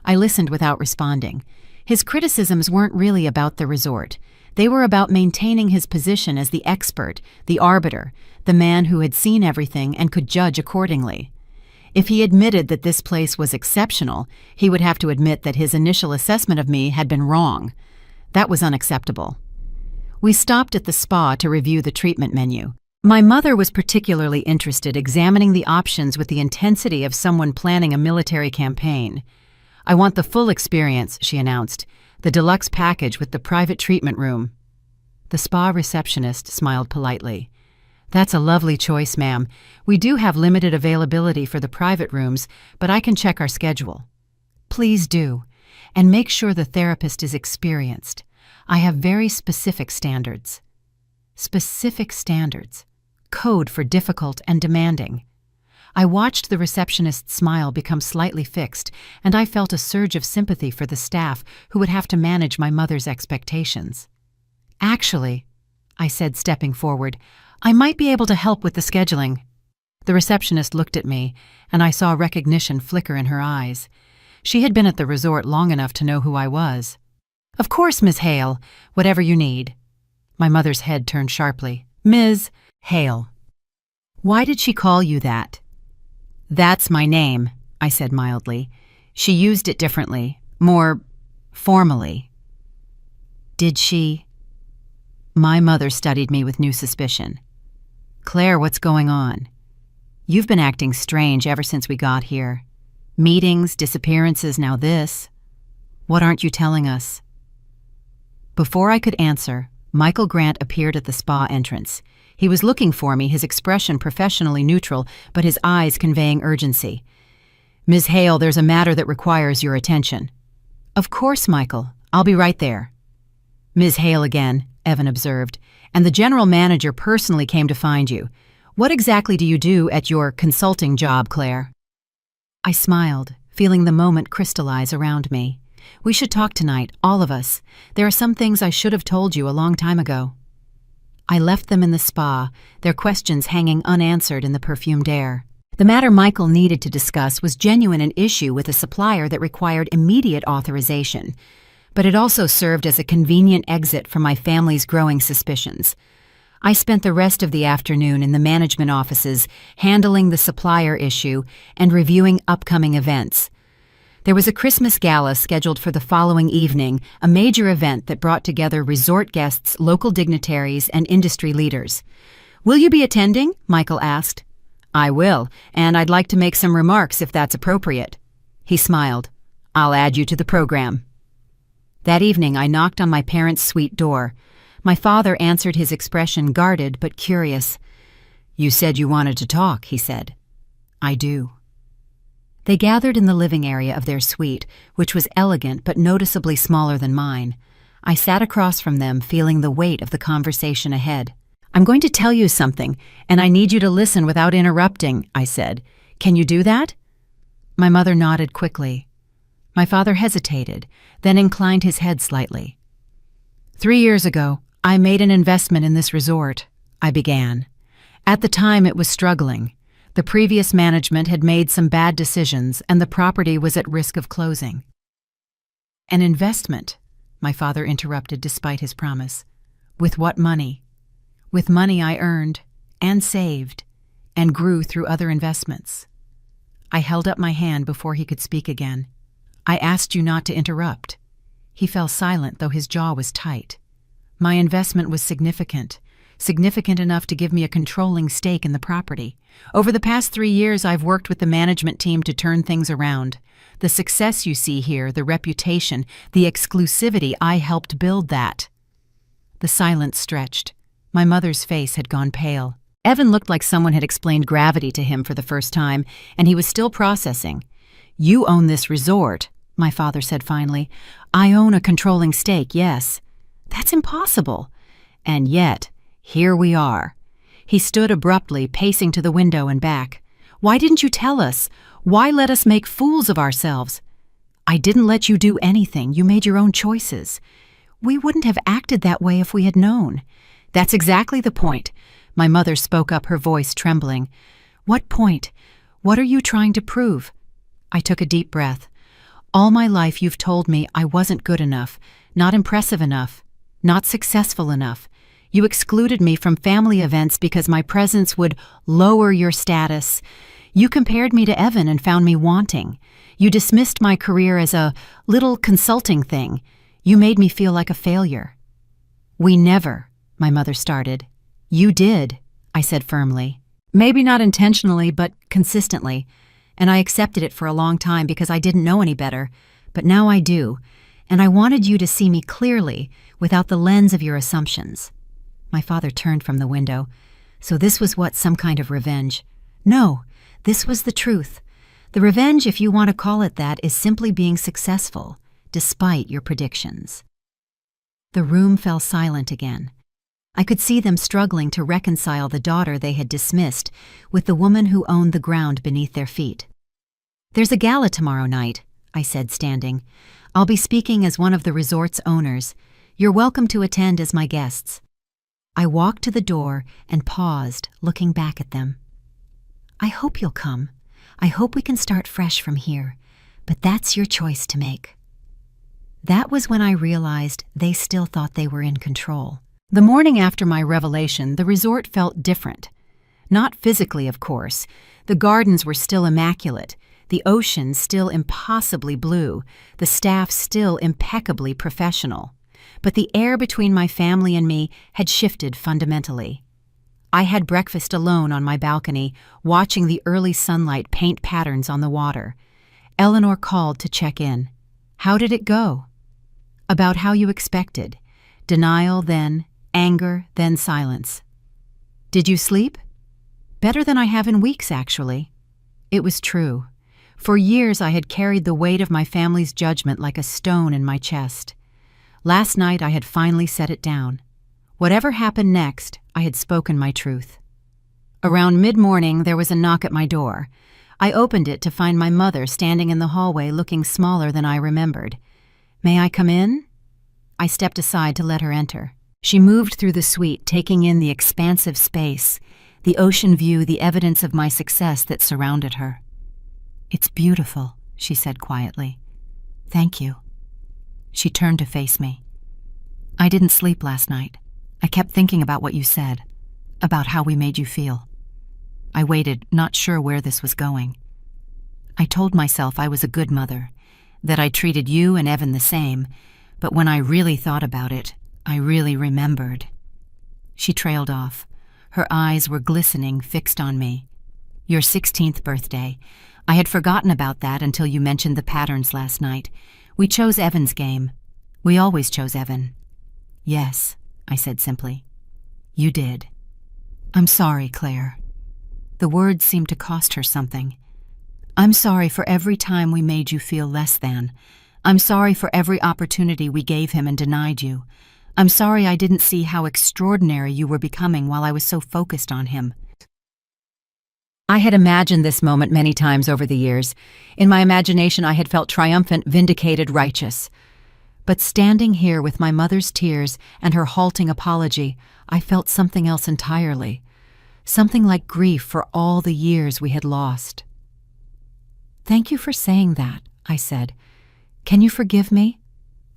I listened without responding. His criticisms weren't really about the resort. They were about maintaining his position as the expert, the arbiter, the man who had seen everything and could judge accordingly. If he admitted that this place was exceptional, he would have to admit that his initial assessment of me had been wrong. That was unacceptable. We stopped at the spa to review the treatment menu. My mother was particularly interested, examining the options with the intensity of someone planning a military campaign. "I want the full experience," she announced. "The deluxe package with the private treatment room." The spa receptionist smiled politely. "That's a lovely choice, ma'am. We do have limited availability for the private rooms, but I can check our schedule." "Please do. And make sure the therapist is experienced. I have very specific standards." Specific standards. Code for difficult and demanding. I watched the receptionist's smile become slightly fixed, and I felt a surge of sympathy for the staff who would have to manage my mother's expectations. "Actually," I said, stepping forward, "I might be able to help with the scheduling." The receptionist looked at me, and I saw recognition flicker in her eyes. She had been at the resort long enough to know who I was. "Of course, Miss Hale, whatever you need." My mother's head turned sharply. "Ms. Hale. Why did she call you that?" "That's my name," I said mildly. "She used it differently, more formally." "Did she?" My mother studied me with new suspicion. Claire, what's going on? You've been acting strange ever since we got here. Meetings, disappearances, now this. What aren't you telling us? Before I could answer, Michael Grant appeared at the spa entrance. He was looking for me, his expression professionally neutral, but his eyes conveying urgency. Ms. Hale, there's a matter that requires your attention. Of course, Michael. I'll be right there. Ms. Hale again, Evan observed, and the general manager personally came to find you. What exactly do you do at your consulting job, Claire? I smiled, feeling the moment crystallize around me. We should talk tonight, all of us. There are some things I should have told you a long time ago. I left them in the spa, their questions hanging unanswered in the perfumed air. The matter Michael needed to discuss was genuine an issue with a supplier that required immediate authorization, but it also served as a convenient exit from my family's growing suspicions. I spent the rest of the afternoon in the management offices, handling the supplier issue and reviewing upcoming events. There was a Christmas gala scheduled for the following evening, a major event that brought together resort guests, local dignitaries, and industry leaders. Will you be attending? Michael asked. I will, and I'd like to make some remarks if that's appropriate. He smiled. I'll add you to the program. That evening, I knocked on my parents' suite door. My father answered, his expression guarded but curious. You said you wanted to talk, he said. I do. They gathered in the living area of their suite, which was elegant but noticeably smaller than mine. I sat across from them, feeling the weight of the conversation ahead. I'm going to tell you something, and I need you to listen without interrupting, I said. Can you do that? My mother nodded quickly. My father hesitated, then inclined his head slightly. 3 years ago, I made an investment in this resort, I began. At the time, it was struggling. The previous management had made some bad decisions, and the property was at risk of closing. An investment, my father interrupted despite his promise. With what money? With money I earned and saved and grew through other investments. I held up my hand before he could speak again. I asked you not to interrupt. He fell silent, though his jaw was tight. My investment was significant enough to give me a controlling stake in the property. Over the past 3 years, I've worked with the management team to turn things around. The success you see here, the reputation, the exclusivity, I helped build that. The silence stretched. My mother's face had gone pale. Evan looked like someone had explained gravity to him for the first time, and he was still processing. You own this resort, my father said finally. I own a controlling stake, yes. That's impossible. And yet, here we are. He stood abruptly, pacing to the window and back. Why didn't you tell us? Why let us make fools of ourselves? I didn't let you do anything. You made your own choices. We wouldn't have acted that way if we had known. That's exactly the point. My mother spoke up, her voice trembling. What point? What are you trying to prove? I took a deep breath. All my life you've told me I wasn't good enough, not impressive enough, not successful enough. You excluded me from family events because my presence would lower your status. You compared me to Evan and found me wanting. You dismissed my career as a little consulting thing. You made me feel like a failure. We never, my mother started. You did, I said firmly. Maybe not intentionally, but consistently. And I accepted it for a long time because I didn't know any better. But now I do. And I wanted you to see me clearly, without the lens of your assumptions. My father turned from the window. So this was what, some kind of revenge? No, this was the truth. The revenge, if you want to call it that, is simply being successful, despite your predictions. The room fell silent again. I could see them struggling to reconcile the daughter they had dismissed with the woman who owned the ground beneath their feet. There's a gala tomorrow night, I said, standing. I'll be speaking as one of the resort's owners. You're welcome to attend as my guests. I walked to the door and paused, looking back at them. I hope you'll come. I hope we can start fresh from here, but that's your choice to make. That was when I realized they still thought they were in control. The morning after my revelation, the resort felt different. Not physically, of course. The gardens were still immaculate, the ocean still impossibly blue, the staff still impeccably professional. But the air between my family and me had shifted fundamentally. I had breakfast alone on my balcony, watching the early sunlight paint patterns on the water. Eleanor called to check in. How did it go? About how you expected. Denial, then anger, then silence. Did you sleep? Better than I have in weeks, actually. It was true. For years I had carried the weight of my family's judgment like a stone in my chest. Last night I had finally set it down. Whatever happened next, I had spoken my truth. Around mid-morning there was a knock at my door. I opened it to find my mother standing in the hallway looking smaller than I remembered. "May I come in?" I stepped aside to let her enter. She moved through the suite, taking in the expansive space, the ocean view, the evidence of my success that surrounded her. "It's beautiful," she said quietly. "Thank you." She turned to face me. "I didn't sleep last night. I kept thinking about what you said, about how we made you feel." I waited, not sure where this was going. I told myself I was a good mother, that I treated you and Evan the same, but when I really thought about it, I really remembered. She trailed off. Her eyes were glistening, fixed on me. "Your 16th birthday. I had forgotten about that until you mentioned the patterns last night. We chose Evan's game. We always chose Evan." "Yes," I said simply. "You did." "I'm sorry, Claire." The words seemed to cost her something. "I'm sorry for every time we made you feel less than. I'm sorry for every opportunity we gave him and denied you. I'm sorry I didn't see how extraordinary you were becoming while I was so focused on him." I had imagined this moment many times over the years. In my imagination, I had felt triumphant, vindicated, righteous. But standing here with my mother's tears and her halting apology, I felt something else entirely. Something like grief for all the years we had lost. "Thank you for saying that," I said. "Can you forgive me?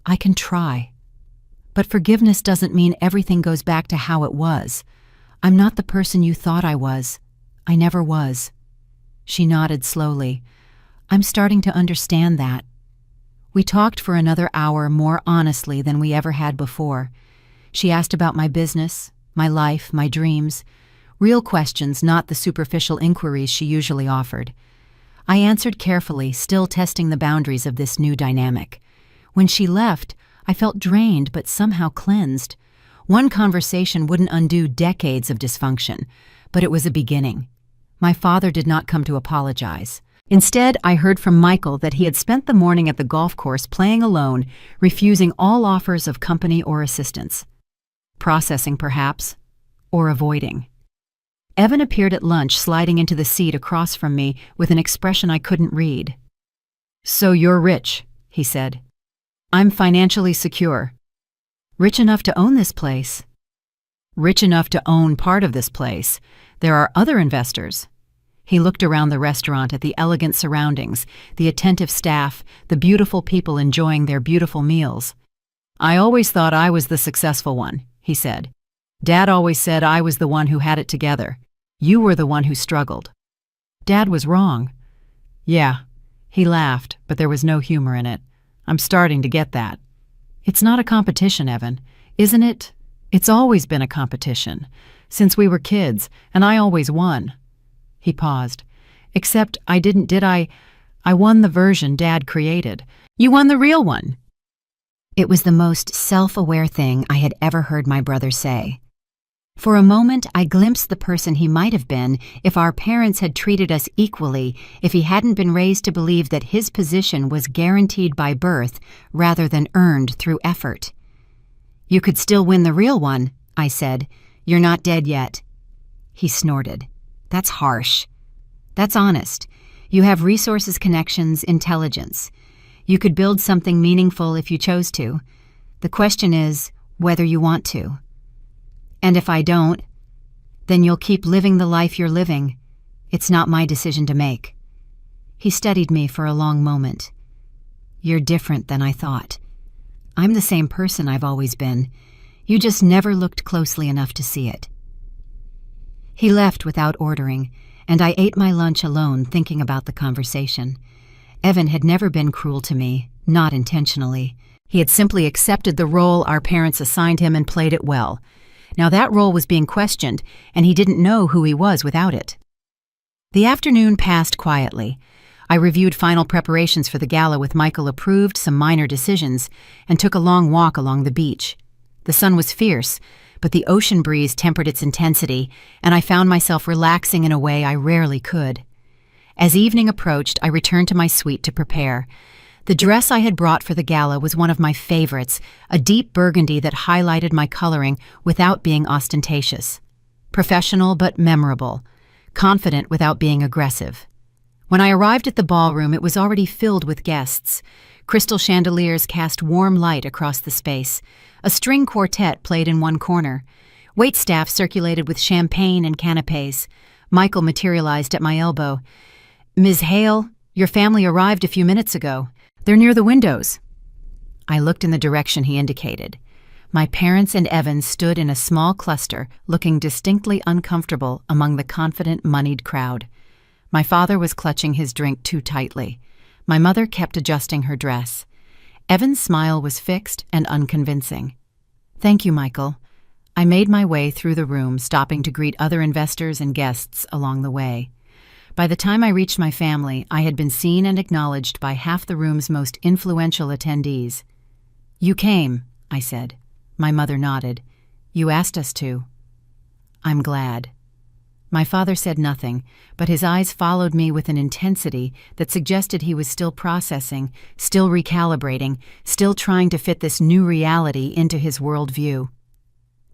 I can try. But forgiveness doesn't mean everything goes back to how it was. I'm not the person you thought I was. I never was." She nodded slowly. "I'm starting to understand that." We talked for another hour more honestly than we ever had before. She asked about my business, my life, my dreams. Real questions, not the superficial inquiries she usually offered. I answered carefully, still testing the boundaries of this new dynamic. When she left, I felt drained but somehow cleansed. One conversation wouldn't undo decades of dysfunction, but it was a beginning. My father did not come to apologize. Instead, I heard from Michael that he had spent the morning at the golf course playing alone, refusing all offers of company or assistance. Processing, perhaps, or avoiding. Evan appeared at lunch, sliding into the seat across from me with an expression I couldn't read. "So you're rich," he said. "I'm financially secure." "Rich enough to own this place." "Rich enough to own part of this place. There are other investors." He looked around the restaurant at the elegant surroundings, the attentive staff, the beautiful people enjoying their beautiful meals. "I always thought I was the successful one," he said. "Dad always said I was the one who had it together. You were the one who struggled." "Dad was wrong." "Yeah." He laughed, but there was no humor in it. "I'm starting to get that." "It's not a competition, Evan, isn't it? It's always been a competition, since we were kids, and I always won." He paused. "Except I didn't, did I? I won the version Dad created. You won the real one." It was the most self-aware thing I had ever heard my brother say. For a moment, I glimpsed the person he might have been if our parents had treated us equally, if he hadn't been raised to believe that his position was guaranteed by birth rather than earned through effort. "You could still win the real one," I said. "You're not dead yet." He snorted. "That's harsh." "That's honest. You have resources, connections, intelligence. You could build something meaningful if you chose to. The question is whether you want to. And if I don't, then you'll keep living the life you're living. It's not my decision to make." He studied me for a long moment. "You're different than I thought. I'm the same person I've always been. You just never looked closely enough to see it." He left without ordering, and I ate my lunch alone thinking about the conversation. Evan had never been cruel to me, not intentionally. He had simply accepted the role our parents assigned him and played it well. Now that role was being questioned, and he didn't know who he was without it. The afternoon passed quietly. I reviewed final preparations for the gala with Michael, approved some minor decisions, and took a long walk along the beach. The sun was fierce, but the ocean breeze tempered its intensity, and I found myself relaxing in a way I rarely could. As evening approached, I returned to my suite to prepare. The dress I had brought for the gala was one of my favorites, a deep burgundy that highlighted my coloring without being ostentatious. Professional but memorable, confident without being aggressive. When I arrived at the ballroom, it was already filled with guests. Crystal chandeliers cast warm light across the space. A string quartet played in one corner. Waitstaff circulated with champagne and canapes. Michael materialized at my elbow. "Ms. Hale, your family arrived a few minutes ago. They're near the windows." I looked in the direction he indicated. My parents and Evan stood in a small cluster, looking distinctly uncomfortable among the confident, moneyed crowd. My father was clutching his drink too tightly. My mother kept adjusting her dress. Evan's smile was fixed and unconvincing. "Thank you, Michael." I made my way through the room, stopping to greet other investors and guests along the way. By the time I reached my family, I had been seen and acknowledged by half the room's most influential attendees. "You came," I said. My mother nodded. "You asked us to." "I'm glad." My father said nothing, but his eyes followed me with an intensity that suggested he was still processing, still recalibrating, still trying to fit this new reality into his worldview.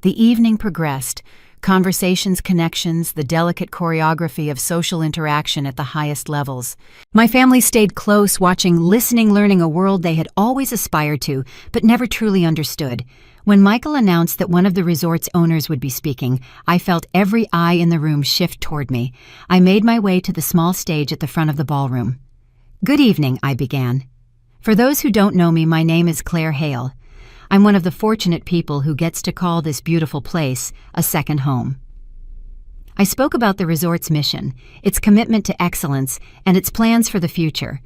The evening progressed, conversations, connections, the delicate choreography of social interaction at the highest levels. My family stayed close, watching, listening, learning a world they had always aspired to, but never truly understood. When Michael announced that one of the resort's owners would be speaking, I felt every eye in the room shift toward me. I made my way to the small stage at the front of the ballroom. "Good evening," I began. "For those who don't know me, my name is Claire Hale. I'm one of the fortunate people who gets to call this beautiful place a second home." I spoke about the resort's mission, its commitment to excellence, and its plans for the future.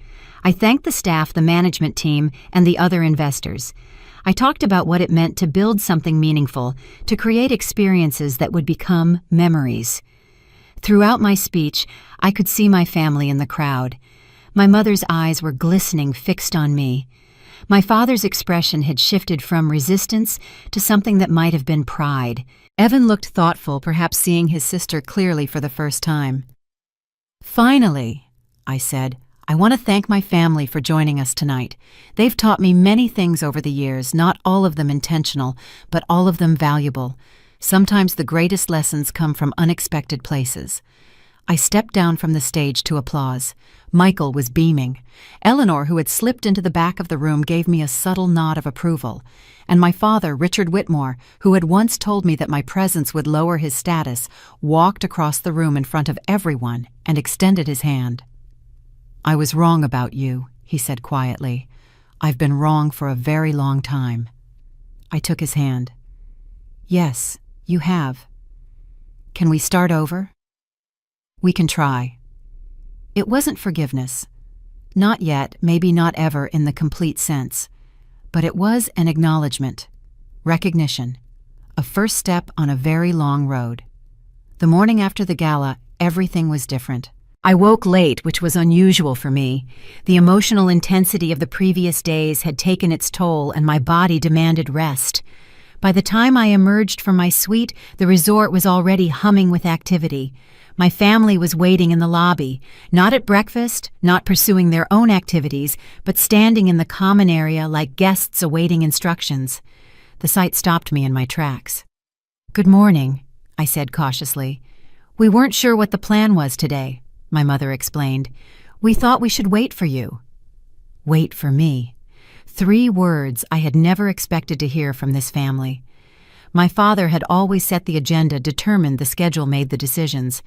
I thanked the staff, the management team, and the other investors. I talked about what it meant to build something meaningful, to create experiences that would become memories. Throughout my speech, I could see my family in the crowd. My mother's eyes were glistening, fixed on me. My father's expression had shifted from resistance to something that might have been pride. Evan looked thoughtful, perhaps seeing his sister clearly for the first time. "Finally," I said, "I want to thank my family for joining us tonight. They've taught me many things over the years, not all of them intentional, but all of them valuable. Sometimes the greatest lessons come from unexpected places." I stepped down from the stage to applause. Michael was beaming. Eleanor, who had slipped into the back of the room, gave me a subtle nod of approval. And my father, Richard Whitmore, who had once told me that my presence would lower his status, walked across the room in front of everyone and extended his hand. "I was wrong about you," he said quietly. "I've been wrong for a very long time." I took his hand. "Yes, you have. Can we start over?" "We can try." It wasn't forgiveness. Not yet, maybe not ever in the complete sense. But it was an acknowledgement, recognition, a first step on a very long road. The morning after the gala, everything was different. I woke late, which was unusual for me. The emotional intensity of the previous days had taken its toll, and my body demanded rest. By the time I emerged from my suite, the resort was already humming with activity. My family was waiting in the lobby, not at breakfast, not pursuing their own activities, but standing in the common area like guests awaiting instructions. The sight stopped me in my tracks. "Good morning," I said cautiously. "We weren't sure what the plan was today," my mother explained. "We thought we should wait for you." Wait for me. 3 words I had never expected to hear from this family. My father had always set the agenda, determined the schedule, made the decisions.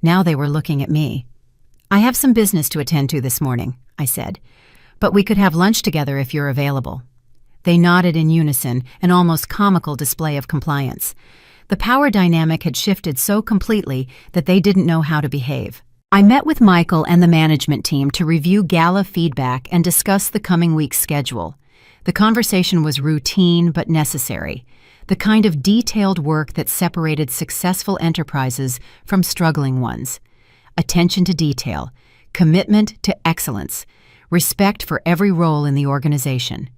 Now they were looking at me. "I have some business to attend to this morning," I said, "but we could have lunch together if you're available." They nodded in unison, an almost comical display of compliance. The power dynamic had shifted so completely that they didn't know how to behave. I met with Michael and the management team to review gala feedback and discuss the coming week's schedule. The conversation was routine but necessary. the kind of detailed work that separated successful enterprises from struggling ones. Attention to detail, commitment to excellence, respect for every role in the organization.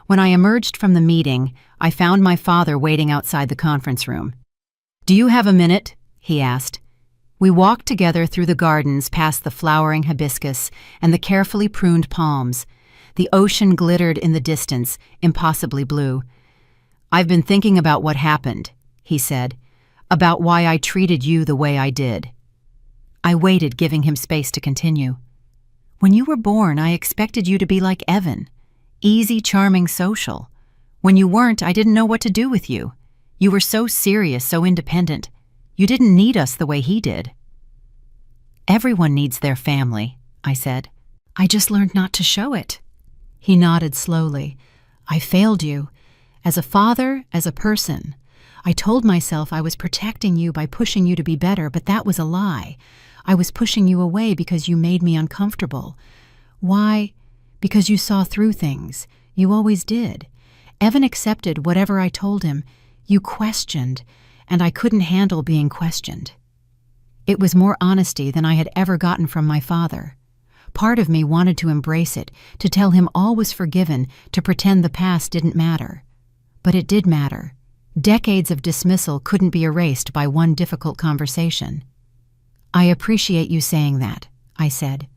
When I emerged from the meeting, I found my father waiting outside the conference room. "Do you have a minute?" he asked. We walked together through the gardens past the flowering hibiscus and the carefully pruned palms. The ocean glittered in the distance, impossibly blue. "I've been thinking about what happened," he said, "about why I treated you the way I did." I waited, giving him space to continue. "When you were born, I expected you to be like Evan, easy, charming, social. When you weren't, I didn't know what to do with you. You were so serious, so independent. You didn't need us the way he did." "Everyone needs their family," I said. "I just learned not to show it." He nodded slowly. "I failed you. As a father, as a person. I told myself I was protecting you by pushing you to be better, but that was a lie. I was pushing you away because you made me uncomfortable. Why? Because you saw through things. You always did. Evan accepted whatever I told him. You questioned, and I couldn't handle being questioned." It was more honesty than I had ever gotten from my father. Part of me wanted to embrace it, to tell him all was forgiven, to pretend the past didn't matter. But it did matter. Decades of dismissal couldn't be erased by one difficult conversation. "I appreciate you saying that," I said.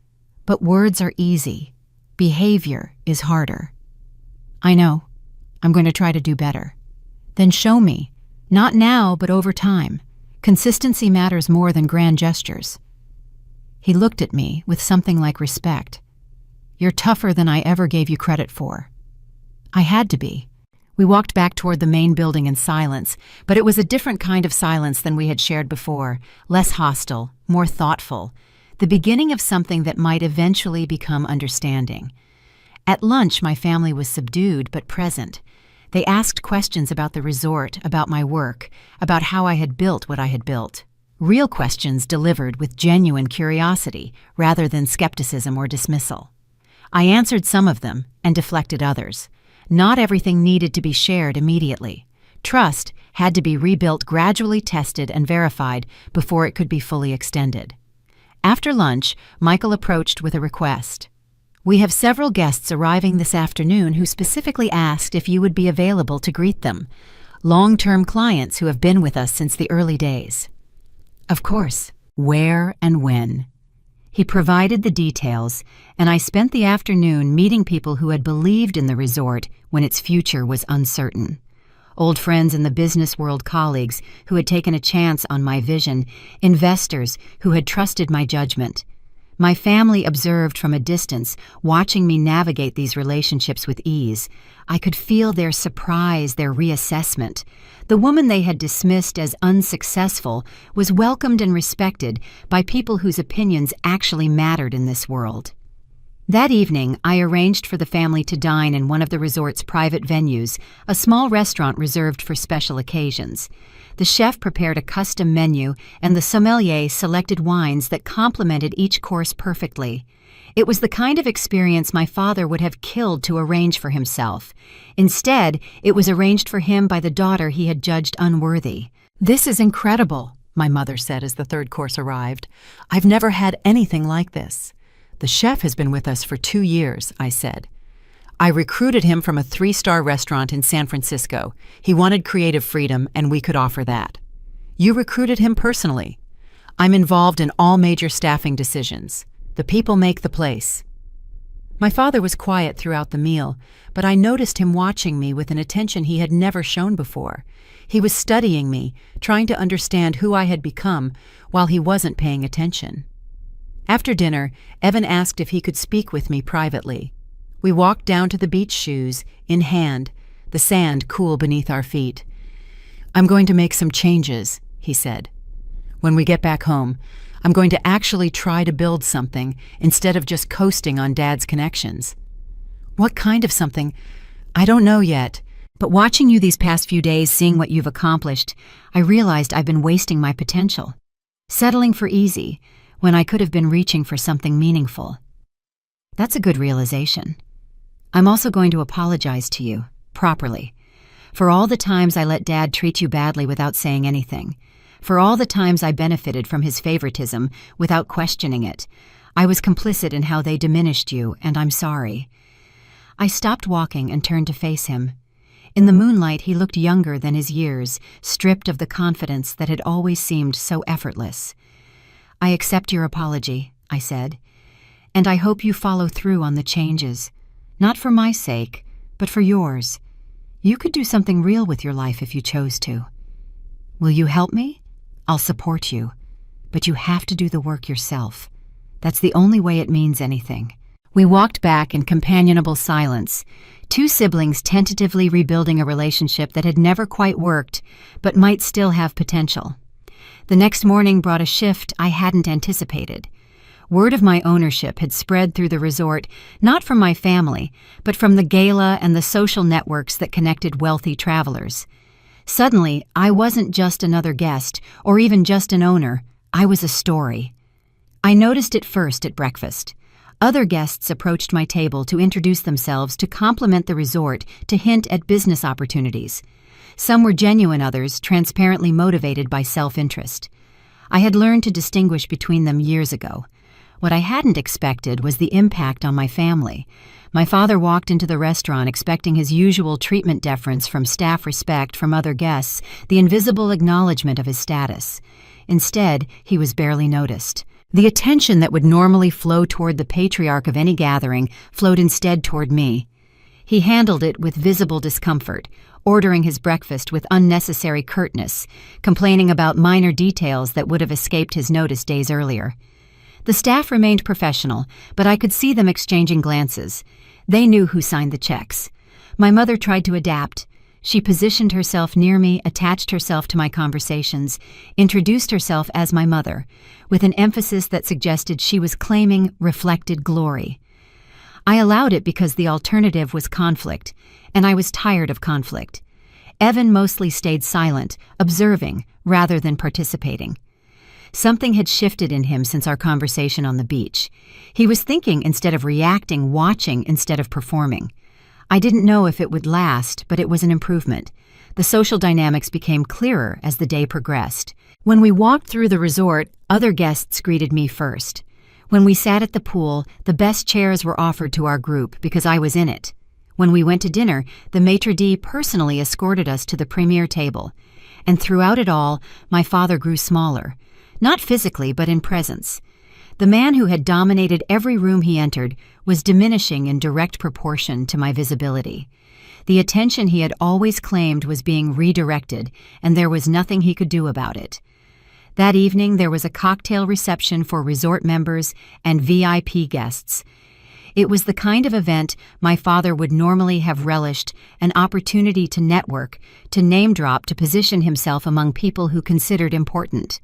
"But words are easy. Behavior is harder." "I know. I'm going to try to do better." "Then show me. Not now, but over time. Consistency matters more than grand gestures." He looked at me with something like respect. "You're tougher than I ever gave you credit for." I had to be. We walked back toward the main building in silence, but it was a different kind of silence than we had shared before, less hostile, more thoughtful, the beginning of something that might eventually become understanding. At lunch, my family was subdued but present. They asked questions about the resort, about my work, about how I had built what I had built. Real questions delivered with genuine curiosity rather than skepticism or dismissal. I answered some of them and deflected others. Not everything needed to be shared immediately. Trust had to be rebuilt, gradually tested and verified before it could be fully extended. After lunch, Michael approached with a request. "We have several guests arriving this afternoon who specifically asked if you would be available to greet them. Long-term clients who have been with us since the early days." Of course. Where and when? He provided the details, and I spent the afternoon meeting people who had believed in the resort when its future was uncertain. Old friends in the business world, colleagues who had taken a chance on my vision, investors who had trusted my judgment. My family observed from a distance, watching me navigate these relationships with ease. I could feel their surprise, their reassessment. The woman they had dismissed as unsuccessful was welcomed and respected by people whose opinions actually mattered in this world. That evening, I arranged for the family to dine in one of the resort's private venues, a small restaurant reserved for special occasions. The chef prepared a custom menu, and the sommelier selected wines that complemented each course perfectly. It was the kind of experience my father would have killed to arrange for himself. Instead, it was arranged for him by the daughter he had judged unworthy. "This is incredible," my mother said as the third course arrived. "I've never had anything like this." "The chef has been with us for 2 years," I said. "I recruited him from a 3-star restaurant in San Francisco. He wanted creative freedom, and we could offer that." "You recruited him personally." "I'm involved in all major staffing decisions. The people make the place." My father was quiet throughout the meal, but I noticed him watching me with an attention he had never shown before. He was studying me, trying to understand who I had become, while he wasn't paying attention. After dinner, Evan asked if he could speak with me privately. We walked down to the beach, shoes in hand, the sand cool beneath our feet. "I'm going to make some changes," he said. "When we get back home, I'm going to actually try to build something instead of just coasting on Dad's connections." "What kind of something?" "I don't know yet, but watching you these past few days, seeing what you've accomplished, I realized I've been wasting my potential. Settling for easy, when I could have been reaching for something meaningful." "That's a good realization. I'm also going to apologize to you, properly. For all the times I let Dad treat you badly without saying anything. For all the times I benefited from his favoritism without questioning it. I was complicit in how they diminished you, and I'm sorry." I stopped walking and turned to face him. In the moonlight, he looked younger than his years, stripped of the confidence that had always seemed so effortless. "I accept your apology," I said, "and I hope you follow through on the changes. Not for my sake, but for yours. You could do something real with your life if you chose to. Will you help me? I'll support you, but you have to do the work yourself. That's the only way it means anything." We walked back in companionable silence, two siblings tentatively rebuilding a relationship that had never quite worked, but might still have potential. The next morning brought a shift I hadn't anticipated. Word of my ownership had spread through the resort, not from my family, but from the gala and the social networks that connected wealthy travelers. Suddenly, I wasn't just another guest, or even just an owner. I was a story. I noticed it first at breakfast. Other guests approached my table to introduce themselves, to compliment the resort, to hint at business opportunities. Some were genuine, others transparently motivated by self-interest. I had learned to distinguish between them years ago. What I hadn't expected was the impact on my family. My father walked into the restaurant expecting his usual treatment deference from staff, respect from other guests, the invisible acknowledgement of his status. Instead, he was barely noticed. The attention that would normally flow toward the patriarch of any gathering flowed instead toward me. He handled it with visible discomfort, ordering his breakfast with unnecessary curtness, complaining about minor details that would have escaped his notice days earlier. The staff remained professional, but I could see them exchanging glances. They knew who signed the checks. My mother tried to adapt. She positioned herself near me, attached herself to my conversations, introduced herself as my mother, with an emphasis that suggested she was claiming reflected glory. I allowed it because the alternative was conflict, and I was tired of conflict. Evan mostly stayed silent, observing, rather than participating. Something had shifted in him since our conversation on the beach. He was thinking instead of reacting, watching instead of performing. I didn't know if it would last, but it was an improvement. The social dynamics became clearer as the day progressed. When we walked through the resort, other guests greeted me first. When we sat at the pool, the best chairs were offered to our group because I was in it. When we went to dinner, the maitre d' personally escorted us to the premier table. And throughout it all, my father grew smaller. Not physically, but in presence. The man who had dominated every room he entered was diminishing in direct proportion to my visibility. The attention he had always claimed was being redirected, and there was nothing he could do about it. That evening, there was a cocktail reception for resort members and VIP guests. It was the kind of event my father would normally have relished, an opportunity to network, to name drop, to position himself among people who considered important.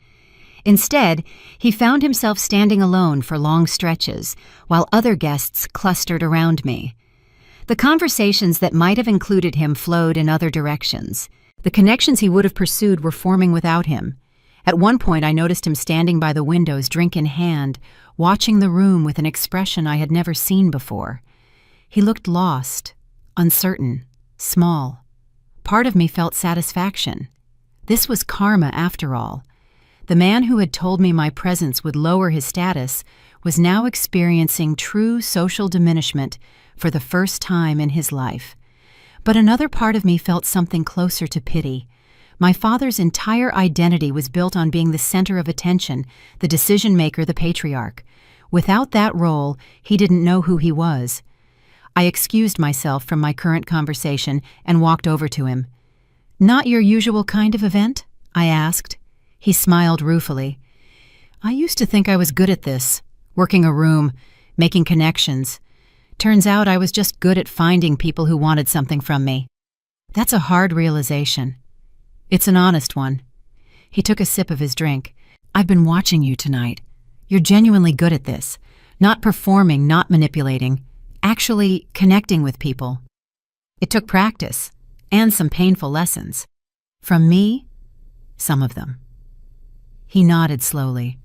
Instead, he found himself standing alone for long stretches, while other guests clustered around me. The conversations that might have included him flowed in other directions. The connections he would have pursued were forming without him. At one point, I noticed him standing by the windows, drink in hand, watching the room with an expression I had never seen before. He looked lost, uncertain, small. Part of me felt satisfaction. This was karma after all. The man who had told me my presence would lower his status was now experiencing true social diminishment for the first time in his life. But another part of me felt something closer to pity. My father's entire identity was built on being the center of attention, the decision-maker, the patriarch. Without that role, he didn't know who he was. I excused myself from my current conversation and walked over to him. "Not your usual kind of event?" I asked. He smiled ruefully. "I used to think I was good at this, working a room, making connections. Turns out I was just good at finding people who wanted something from me. That's a hard realization. It's an honest one." He took a sip of his drink. "I've been watching you tonight. You're genuinely good at this. Not performing, not manipulating, actually connecting with people. It took practice, and some painful lessons. From me, some of them." He nodded slowly.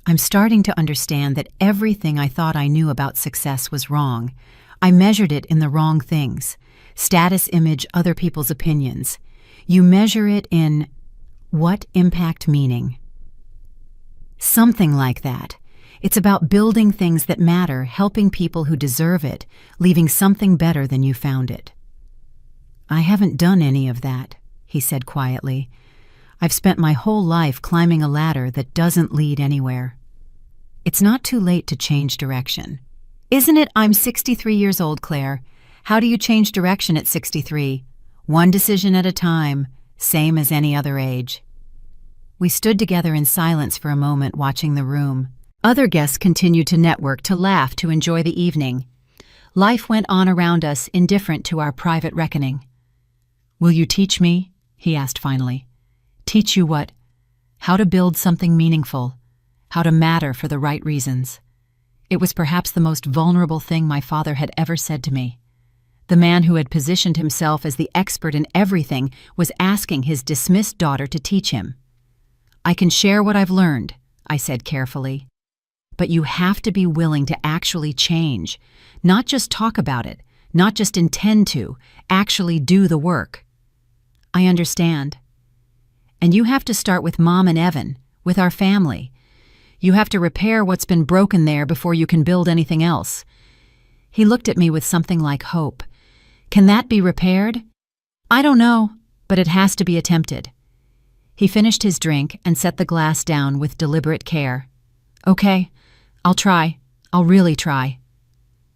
"I'm starting to understand that everything I thought I knew about success was wrong. I measured it in the wrong things. Status image, other people's opinions. You measure it in what impact meaning. Something like that. It's about building things that matter, helping people who deserve it, leaving something better than you found it. I haven't done any of that, he said quietly. I've spent my whole life climbing a ladder that doesn't lead anywhere. It's not too late to change direction. Isn't it? I'm 63 years old, Claire. How do you change direction at 63? One decision at a time, same as any other age. We stood together in silence for a moment, watching the room. Other guests continued to network, to laugh, to enjoy the evening. Life went on around us, indifferent to our private reckoning. Will you teach me? He asked finally. Teach you what? How to build something meaningful. How to matter for the right reasons. It was perhaps the most vulnerable thing my father had ever said to me. The man who had positioned himself as the expert in everything was asking his dismissed daughter to teach him. I can share what I've learned, I said carefully. But you have to be willing to actually change, not just talk about it, not just intend to, actually do the work. I understand. And you have to start with Mom and Evan, with our family. You have to repair what's been broken there before you can build anything else. He looked at me with something like hope. Can that be repaired? I don't know, but it has to be attempted. He finished his drink and set the glass down with deliberate care. Okay, I'll try. I'll really try.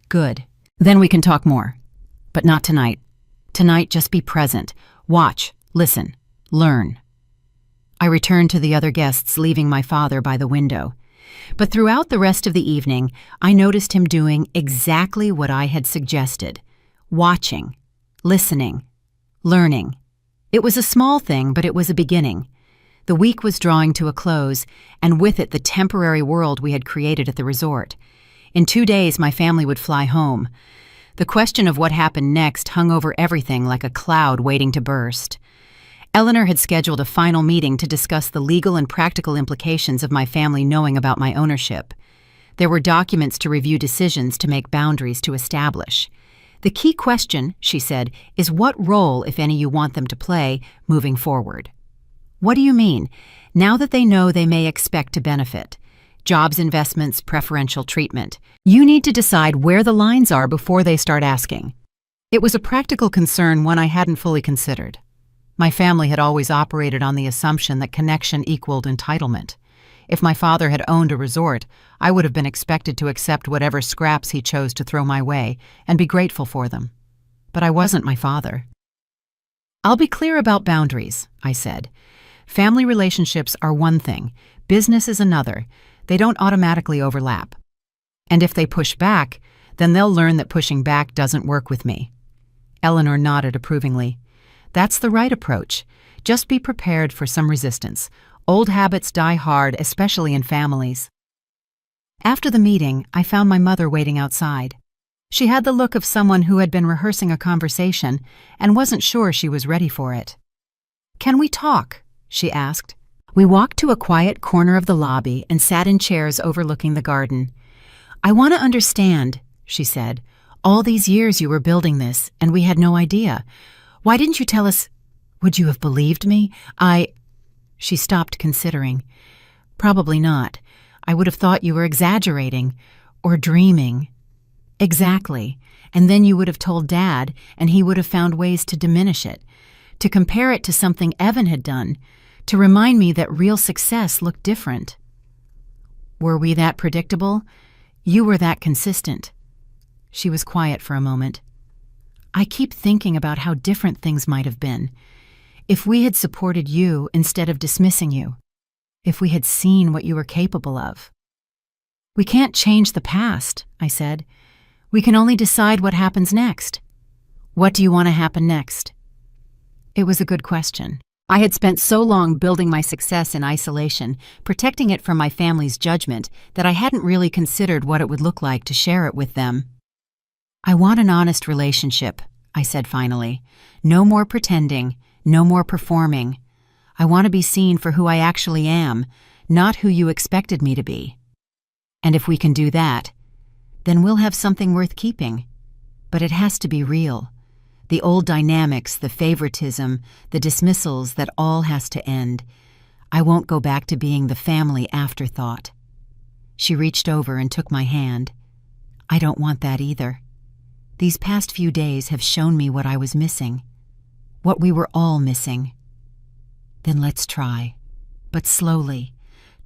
Good. Then we can talk more. But not tonight. Tonight, just be present. Watch, listen, learn. I returned to the other guests, leaving my father by the window. But throughout the rest of the evening, I noticed him doing exactly what I had suggested. Watching, listening, learning. It was a small thing, but it was a beginning. The week was drawing to a close, and with it the temporary world we had created at the resort. In 2 days, my family would fly home. The question of what happened next hung over everything like a cloud waiting to burst. Eleanor had scheduled a final meeting to discuss the legal and practical implications of my family knowing about my ownership. There were documents to review, decisions to make, boundaries to establish. The key question, she said, is what role, if any, you want them to play moving forward. What do you mean? Now that they know they may expect to benefit. Jobs, investments, preferential treatment. You need to decide where the lines are before they start asking. It was a practical concern, one I hadn't fully considered. My family had always operated on the assumption that connection equaled entitlement. If my father had owned a resort, I would have been expected to accept whatever scraps he chose to throw my way and be grateful for them. But I wasn't my father. I'll be clear about boundaries, I said. Family relationships are one thing, business is another. They don't automatically overlap. And if they push back, then they'll learn that pushing back doesn't work with me. Eleanor nodded approvingly. That's the right approach. Just be prepared for some resistance. Old habits die hard, especially in families. After the meeting, I found my mother waiting outside. She had the look of someone who had been rehearsing a conversation and wasn't sure she was ready for it. Can we talk? She asked. We walked to a quiet corner of the lobby and sat in chairs overlooking the garden. I want to understand, she said. All these years you were building this, and we had no idea. Why didn't you tell us? Would you have believed me? She stopped, considering. Probably not. I would have thought you were exaggerating or dreaming. Exactly. And then you would have told Dad, and he would have found ways to diminish it, to compare it to something Evan had done, to remind me that real success looked different. Were we that predictable? You were that consistent. She was quiet for a moment. I keep thinking about how different things might have been. If we had supported you instead of dismissing you. If we had seen what you were capable of. We can't change the past, I said. We can only decide what happens next. What do you want to happen next? It was a good question. I had spent so long building my success in isolation, protecting it from my family's judgment, that I hadn't really considered what it would look like to share it with them. I want an honest relationship, I said finally. No more pretending, no more performing. I want to be seen for who I actually am, not who you expected me to be. And if we can do that, then we'll have something worth keeping. But it has to be real. The old dynamics, the favoritism, the dismissals, that all has to end. I won't go back to being the family afterthought. She reached over and took my hand. I don't want that either. These past few days have shown me what I was missing, what we were all missing. Then let's try, but slowly.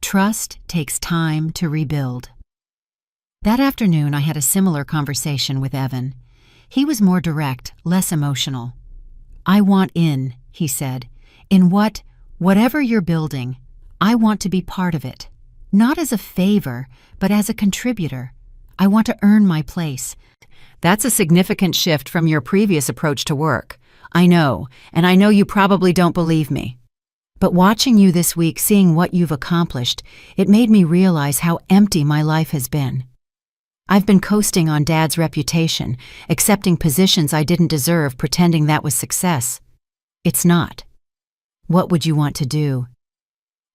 Trust takes time to rebuild. That afternoon, I had a similar conversation with Evan. He was more direct, less emotional. I want in, he said. In whatever you're building, I want to be part of it. Not as a favor, but as a contributor. I want to earn my place. That's a significant shift from your previous approach to work. I know, and I know you probably don't believe me. But watching you this week, seeing what you've accomplished, it made me realize how empty my life has been. I've been coasting on Dad's reputation, accepting positions I didn't deserve, pretending that was success. It's not. What would you want to do?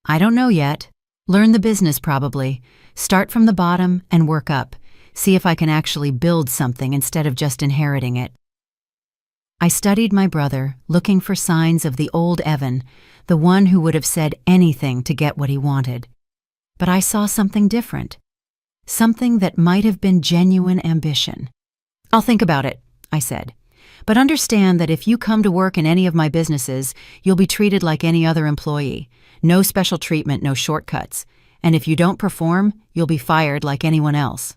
I don't know yet. Learn the business probably. Start from the bottom and work up. See if I can actually build something instead of just inheriting it. I studied my brother, looking for signs of the old Evan, the one who would have said anything to get what he wanted. But I saw something different. Something that might have been genuine ambition. I'll think about it, I said. But understand that if you come to work in any of my businesses, you'll be treated like any other employee. No special treatment, no shortcuts. And if you don't perform, you'll be fired like anyone else.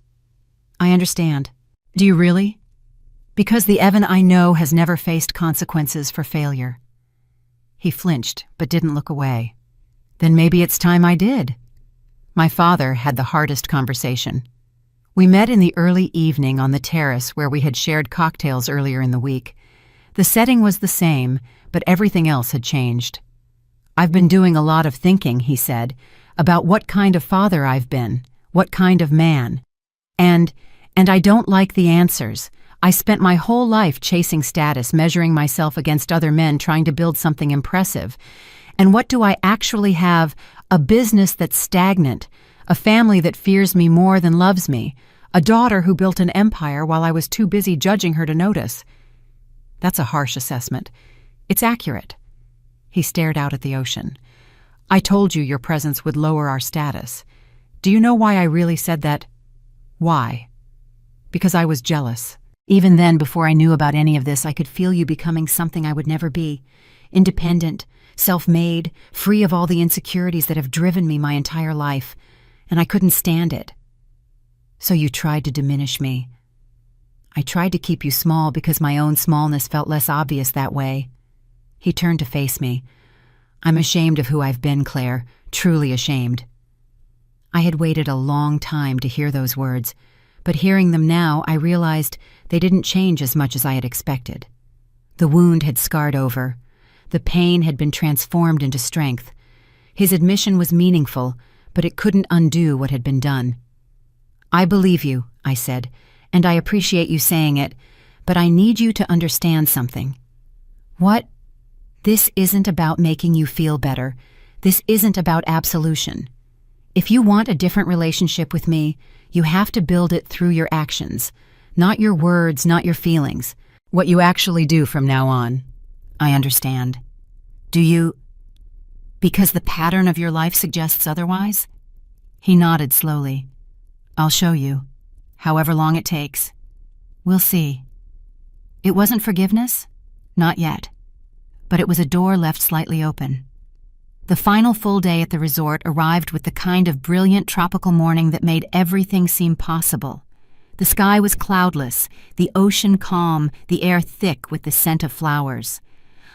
I understand. Do you really? Because the Evan I know has never faced consequences for failure. He flinched, but didn't look away. Then maybe it's time I did. My father had the hardest conversation. We met in the early evening on the terrace where we had shared cocktails earlier in the week. The setting was the same, but everything else had changed. I've been doing a lot of thinking, he said, about what kind of father I've been, what kind of man. And I don't like the answers. I spent my whole life chasing status, measuring myself against other men, trying to build something impressive. And what do I actually have? A business that's stagnant, a family that fears me more than loves me, a daughter who built an empire while I was too busy judging her to notice. That's a harsh assessment. It's accurate. He stared out at the ocean. I told you your presence would lower our status. Do you know why I really said that? Why? Because I was jealous. Even then, before I knew about any of this, I could feel you becoming something I would never be. Independent, self-made, free of all the insecurities that have driven me my entire life, and I couldn't stand it. So you tried to diminish me. I tried to keep you small because my own smallness felt less obvious that way. He turned to face me. I'm ashamed of who I've been, Claire, truly ashamed. I had waited a long time to hear those words, but hearing them now, I realized they didn't change as much as I had expected. The wound had scarred over. The pain had been transformed into strength. His admission was meaningful, but it couldn't undo what had been done. I believe you, I said, and I appreciate you saying it, but I need you to understand something. What? This isn't about making you feel better. This isn't about absolution. If you want a different relationship with me, you have to build it through your actions, not your words, not your feelings, what you actually do from now on. I understand. Do you? Because the pattern of your life suggests otherwise? He nodded slowly. I'll show you, however long it takes. We'll see. It wasn't forgiveness? Not yet. But it was a door left slightly open. The final full day at the resort arrived with the kind of brilliant tropical morning that made everything seem possible. The sky was cloudless, the ocean calm, the air thick with the scent of flowers.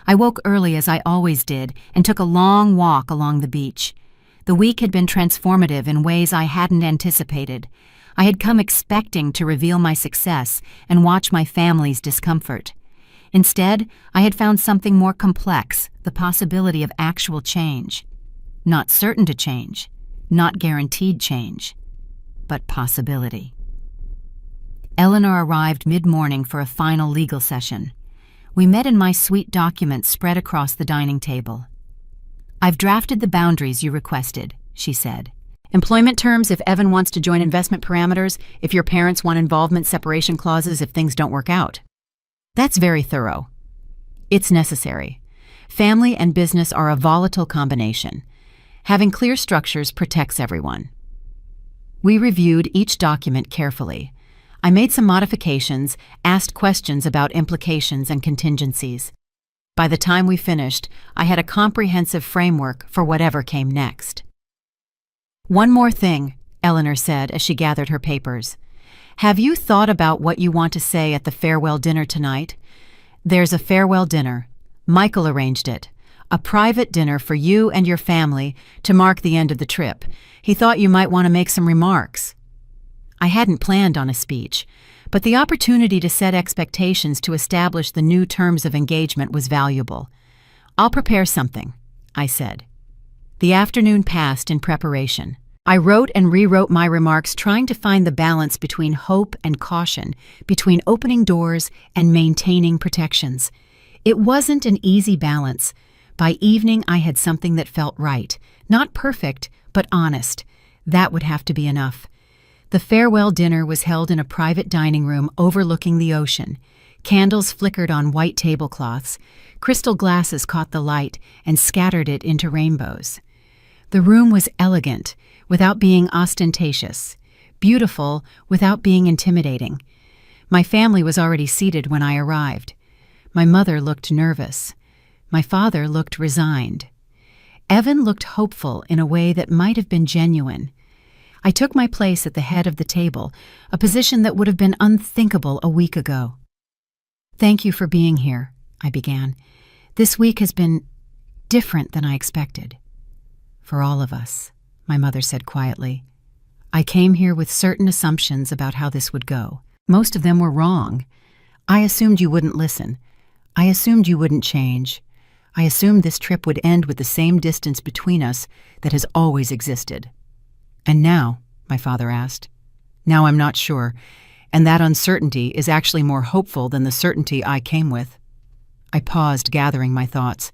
I woke early as I always did and took a long walk along the beach. The week had been transformative in ways I hadn't anticipated. I had come expecting to reveal my success and watch my family's discomfort. Instead, I had found something more complex, the possibility of actual change. Not certain to change, not guaranteed change, but possibility. Eleanor arrived mid-morning for a final legal session. We met in my suite document spread across the dining table. I've drafted the boundaries you requested, she said. Employment terms if Evan wants to join, investment parameters if your parents want involvement, separation clauses if things don't work out. That's very thorough. It's necessary. Family and business are a volatile combination. Having clear structures protects everyone. We reviewed each document carefully. I made some modifications, asked questions about implications and contingencies. By the time we finished, I had a comprehensive framework for whatever came next. One more thing, Eleanor said as she gathered her papers. Have you thought about what you want to say at the farewell dinner tonight? There's a farewell dinner. Michael arranged it. A private dinner for you and your family to mark the end of the trip. He thought you might want to make some remarks. I hadn't planned on a speech, but the opportunity to set expectations to establish the new terms of engagement was valuable. I'll prepare something, I said. The afternoon passed in preparation. I wrote and rewrote my remarks, trying to find the balance between hope and caution, between opening doors and maintaining protections. It wasn't an easy balance. By evening, I had something that felt right. Not perfect, but honest. That would have to be enough. The farewell dinner was held in a private dining room overlooking the ocean. Candles flickered on white tablecloths. Crystal glasses caught the light and scattered it into rainbows. The room was elegant, without being ostentatious. Beautiful, without being intimidating. My family was already seated when I arrived. My mother looked nervous. My father looked resigned. Evan looked hopeful in a way that might have been genuine. I took my place at the head of the table, a position that would have been unthinkable a week ago. Thank you for being here, I began. This week has been different than I expected. For all of us, my mother said quietly. I came here with certain assumptions about how this would go. Most of them were wrong. I assumed you wouldn't listen. I assumed you wouldn't change. I assumed this trip would end with the same distance between us that has always existed. And now, my father asked. Now I'm not sure, and that uncertainty is actually more hopeful than the certainty I came with. I paused, gathering my thoughts.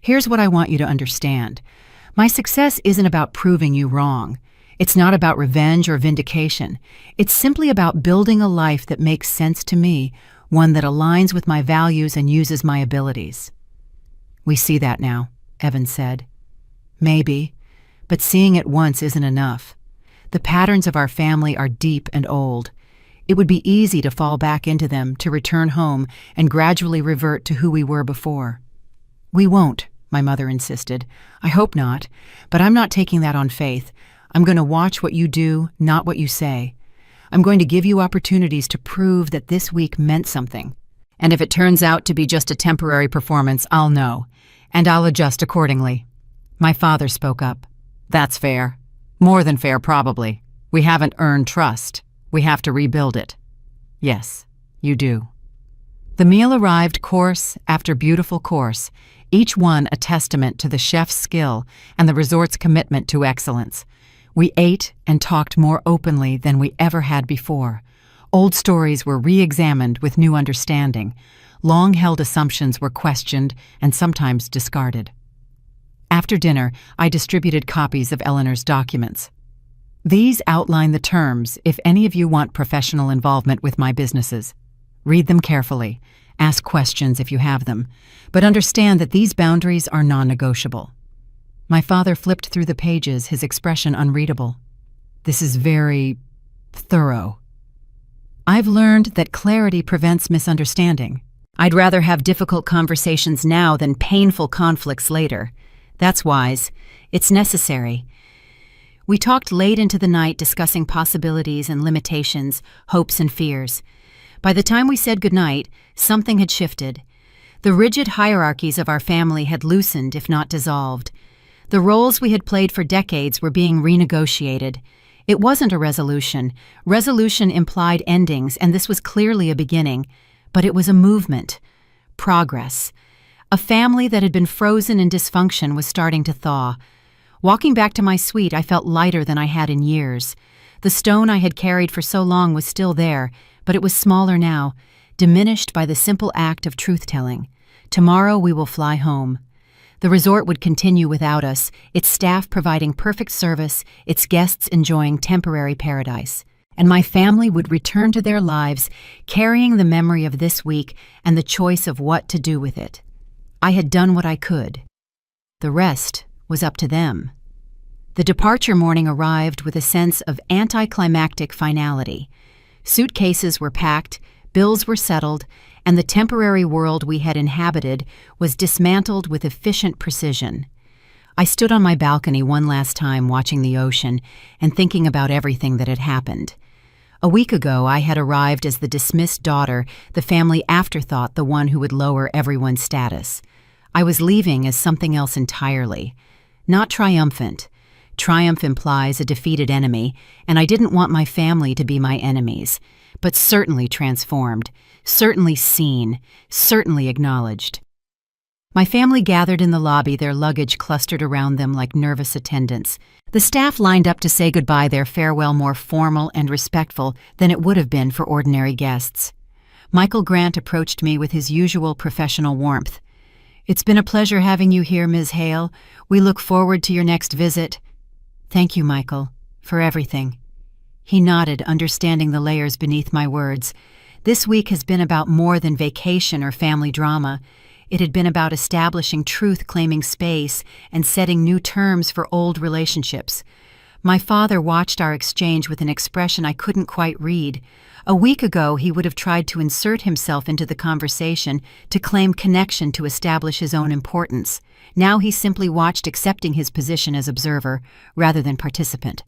Here's what I want you to understand. My success isn't about proving you wrong. It's not about revenge or vindication. It's simply about building a life that makes sense to me, one that aligns with my values and uses my abilities. We see that now, Evan said. Maybe, but seeing it once isn't enough. The patterns of our family are deep and old. It would be easy to fall back into them, to return home and gradually revert to who we were before. We won't, my mother insisted. I hope not, but I'm not taking that on faith. I'm going to watch what you do, not what you say. I'm going to give you opportunities to prove that this week meant something. And if it turns out to be just a temporary performance, I'll know, and I'll adjust accordingly. My father spoke up. That's fair. More than fair, probably. We haven't earned trust. We have to rebuild it. Yes, you do. The meal arrived, course after beautiful course, each one a testament to the chef's skill and the resort's commitment to excellence. We ate and talked more openly than we ever had before. Old stories were re-examined with new understanding. Long-held assumptions were questioned and sometimes discarded. After dinner, I distributed copies of Eleanor's documents. These outline the terms if any of you want professional involvement with my businesses. Read them carefully. Ask questions if you have them. But understand that these boundaries are non-negotiable. My father flipped through the pages, his expression unreadable. This is very thorough. I've learned that clarity prevents misunderstanding. I'd rather have difficult conversations now than painful conflicts later. That's wise. It's necessary. We talked late into the night, discussing possibilities and limitations, hopes and fears. By the time we said goodnight, something had shifted. The rigid hierarchies of our family had loosened, if not dissolved. The roles we had played for decades were being renegotiated. It wasn't a resolution. Resolution implied endings, and this was clearly a beginning. But it was a movement. Progress. A family that had been frozen in dysfunction was starting to thaw. Walking back to my suite, I felt lighter than I had in years. The stone I had carried for so long was still there, but it was smaller now, diminished by the simple act of truth-telling. Tomorrow we will fly home. The resort would continue without us, its staff providing perfect service, its guests enjoying temporary paradise. And my family would return to their lives, carrying the memory of this week and the choice of what to do with it. I had done what I could. The rest was up to them. The departure morning arrived with a sense of anticlimactic finality. Suitcases were packed, bills were settled, and the temporary world we had inhabited was dismantled with efficient precision. I stood on my balcony one last time watching the ocean and thinking about everything that had happened. A week ago, I had arrived as the dismissed daughter, the family afterthought, the one who would lower everyone's status. I was leaving as something else entirely. Not triumphant. Triumph implies a defeated enemy, and I didn't want my family to be my enemies, but certainly transformed, certainly seen, certainly acknowledged. My family gathered in the lobby, their luggage clustered around them like nervous attendants. The staff lined up to say goodbye, their farewell more formal and respectful than it would have been for ordinary guests. Michael Grant approached me with his usual professional warmth. "It's been a pleasure having you here, Ms. Hale. We look forward to your next visit." "Thank you, Michael, for everything." He nodded, understanding the layers beneath my words. This week has been about more than vacation or family drama. It had been about establishing truth, claiming space, and setting new terms for old relationships. My father watched our exchange with an expression I couldn't quite read. A week ago, he would have tried to insert himself into the conversation, to claim connection, to establish his own importance. Now he simply watched, accepting his position as observer rather than participant.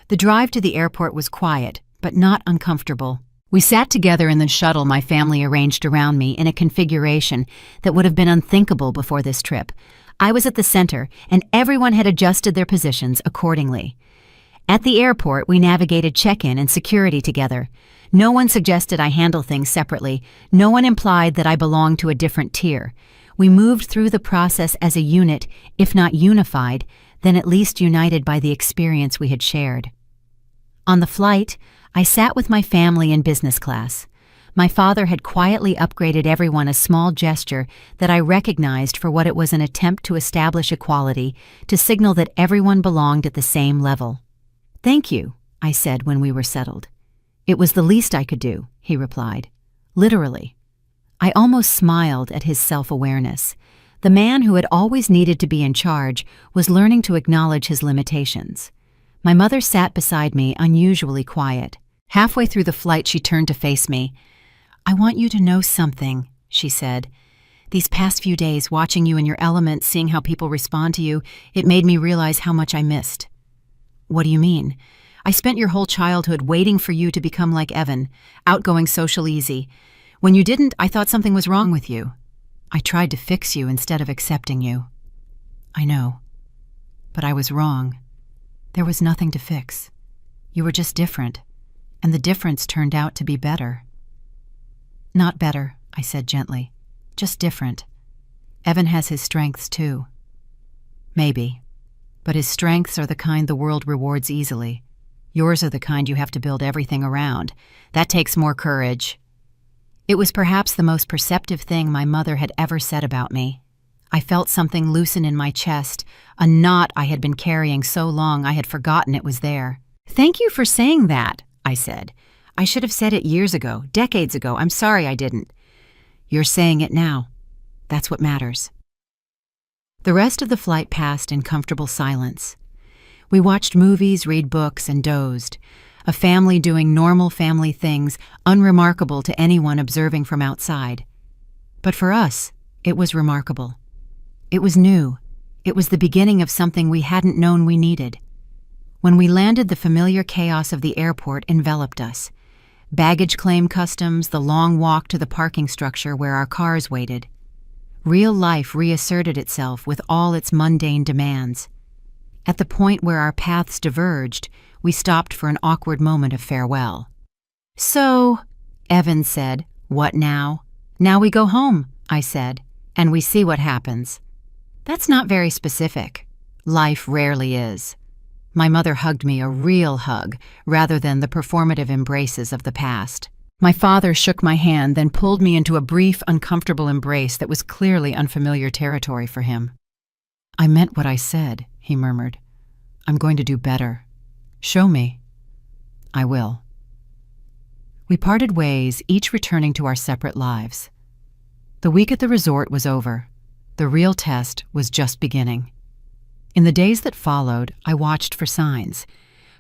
The drive to the airport was quiet, but not uncomfortable. We sat together in the shuttle my family arranged around me in a configuration that would have been unthinkable before this trip. I was at the center, and everyone had adjusted their positions accordingly. At the airport, we navigated check-in and security together. No one suggested I handle things separately. No one implied that I belonged to a different tier. We moved through the process as a unit, if not unified, then at least united by the experience we had shared. On the flight, I sat with my family in business class. My father had quietly upgraded everyone, a small gesture that I recognized for what it was, an attempt to establish equality, to signal that everyone belonged at the same level. "Thank you," I said when we were settled. "It was the least I could do," he replied. Literally. I almost smiled at his self-awareness. The man who had always needed to be in charge was learning to acknowledge his limitations. My mother sat beside me, unusually quiet. Halfway through the flight, she turned to face me. "I want you to know something," she said. "These past few days, watching you in your element, seeing how people respond to you, it made me realize how much I missed." "What do you mean?" "I spent your whole childhood waiting for you to become like Evan, outgoing, social, easy. When you didn't, I thought something was wrong with you. I tried to fix you instead of accepting you." "I know. But I was wrong. There was nothing to fix. You were just different, and the difference turned out to be better." "Not better," I said gently. "Just different. Evan has his strengths too." "Maybe. But his strengths are the kind the world rewards easily. Yours are the kind you have to build everything around. That takes more courage." It was perhaps the most perceptive thing my mother had ever said about me. I felt something loosen in my chest, a knot I had been carrying so long I had forgotten it was there. "Thank you for saying that," I said. "I should have said it years ago, decades ago. I'm sorry I didn't." "You're saying it now. That's what matters." The rest of the flight passed in comfortable silence. We watched movies, read books, and dozed. A family doing normal family things, unremarkable to anyone observing from outside. But for us, it was remarkable. It was new. It was the beginning of something we hadn't known we needed. When we landed, the familiar chaos of the airport enveloped us. Baggage claim customs, the long walk to the parking structure where our cars waited. Real life reasserted itself with all its mundane demands. At the point where our paths diverged, we stopped for an awkward moment of farewell. "So," Evan said, "what now?" "Now we go home," I said, "and we see what happens." That's not very specific. Life rarely is. My mother hugged me, a real hug, rather than the performative embraces of the past. My father shook my hand, then pulled me into a brief, uncomfortable embrace that was clearly unfamiliar territory for him. "I meant what I said," he murmured. "I'm going to do better. Show me." "I will." We parted ways, each returning to our separate lives. The week at the resort was over. The real test was just beginning. In the days that followed, I watched for signs.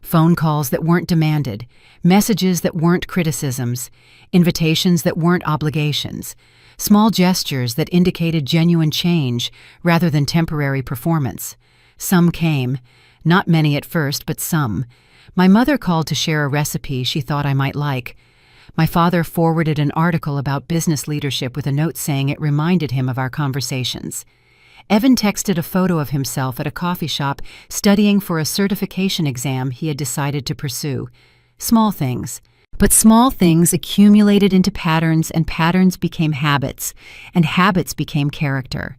Phone calls that weren't demanded, messages that weren't criticisms, invitations that weren't obligations, small gestures that indicated genuine change rather than temporary performance. Some came, not many at first, but some. My mother called to share a recipe she thought I might like. My father forwarded an article about business leadership with a note saying it reminded him of our conversations. Evan texted a photo of himself at a coffee shop studying for a certification exam he had decided to pursue. Small things. But small things accumulated into patterns, and patterns became habits, and habits became character.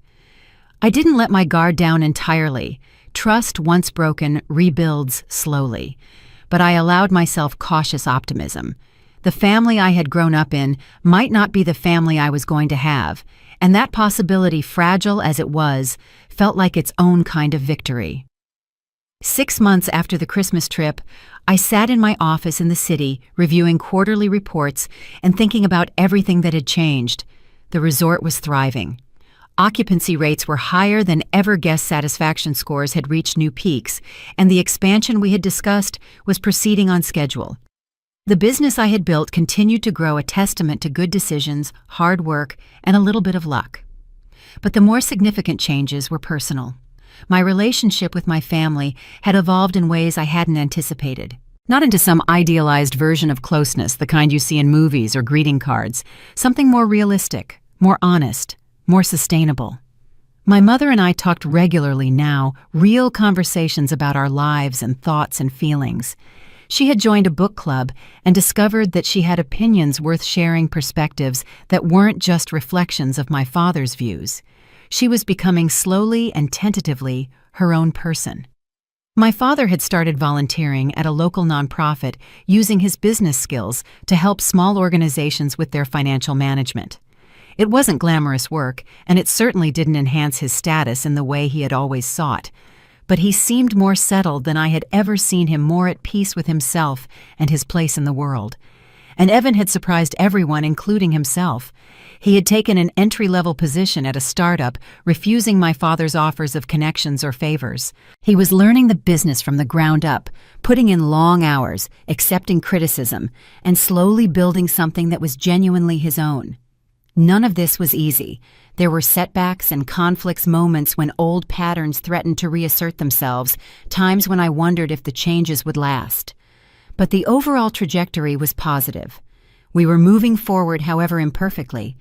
I didn't let my guard down entirely. Trust, once broken, rebuilds slowly. But I allowed myself cautious optimism. The family I had grown up in might not be the family I was going to have, and that possibility, fragile as it was, felt like its own kind of victory. 6 months after the Christmas trip, I sat in my office in the city, reviewing quarterly reports and thinking about everything that had changed. The resort was thriving. Occupancy rates were higher than ever, guest satisfaction scores had reached new peaks, and the expansion we had discussed was proceeding on schedule. The business I had built continued to grow, a testament to good decisions, hard work, and a little bit of luck. But the more significant changes were personal. My relationship with my family had evolved in ways I hadn't anticipated. Not into some idealized version of closeness, the kind you see in movies or greeting cards. Something more realistic, more honest, more sustainable. My mother and I talked regularly now, real conversations about our lives and thoughts and feelings. She had joined a book club and discovered that she had opinions worth sharing, perspectives that weren't just reflections of my father's views. She was becoming slowly and tentatively her own person. My father had started volunteering at a local nonprofit, using his business skills to help small organizations with their financial management. It wasn't glamorous work, and it certainly didn't enhance his status in the way he had always sought. But he seemed more settled than I had ever seen him, more at peace with himself and his place in the world. And Evan had surprised everyone, including himself. He had taken an entry-level position at a startup, refusing my father's offers of connections or favors. He was learning the business from the ground up, putting in long hours, accepting criticism, and slowly building something that was genuinely his own. None of this was easy. There were setbacks and conflicts, moments when old patterns threatened to reassert themselves, times when I wondered if the changes would last. But the overall trajectory was positive. We were moving forward, however imperfectly.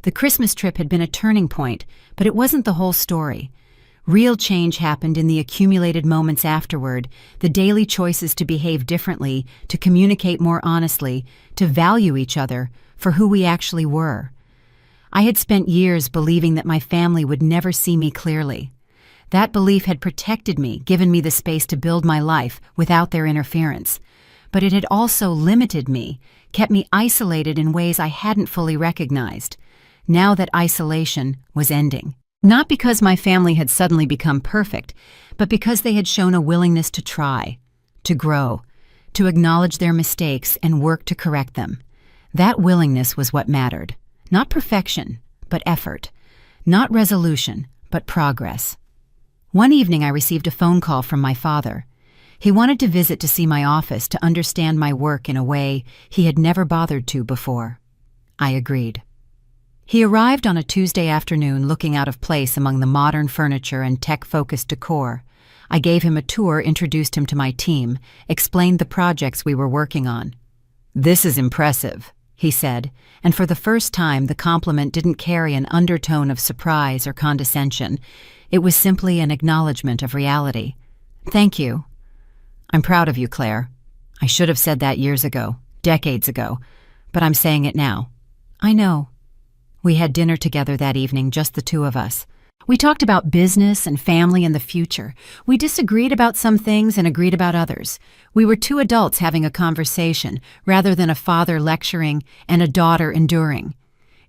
The Christmas trip had been a turning point, but it wasn't the whole story. Real change happened in the accumulated moments afterward, the daily choices to behave differently, to communicate more honestly, to value each other for who we actually were. I had spent years believing that my family would never see me clearly. That belief had protected me, given me the space to build my life without their interference. But it had also limited me, kept me isolated in ways I hadn't fully recognized. Now that isolation was ending. Not because my family had suddenly become perfect, but because they had shown a willingness to try, to grow, to acknowledge their mistakes and work to correct them. That willingness was what mattered. Not perfection, but effort. Not resolution, but progress. One evening I received a phone call from my father. He wanted to visit to see my office, to understand my work in a way he had never bothered to before. I agreed. He arrived on a Tuesday afternoon, looking out of place among the modern furniture and tech-focused decor. I gave him a tour, introduced him to my team, explained the projects we were working on. "This is impressive," he said, and for the first time the compliment didn't carry an undertone of surprise or condescension. It was simply an acknowledgement of reality. "Thank you. I'm proud of you, Claire. I should have said that years ago, decades ago, but I'm saying it now." "I know." We had dinner together that evening, just the two of us. We talked about business and family and the future. We disagreed about some things and agreed about others. We were two adults having a conversation, rather than a father lecturing and a daughter enduring.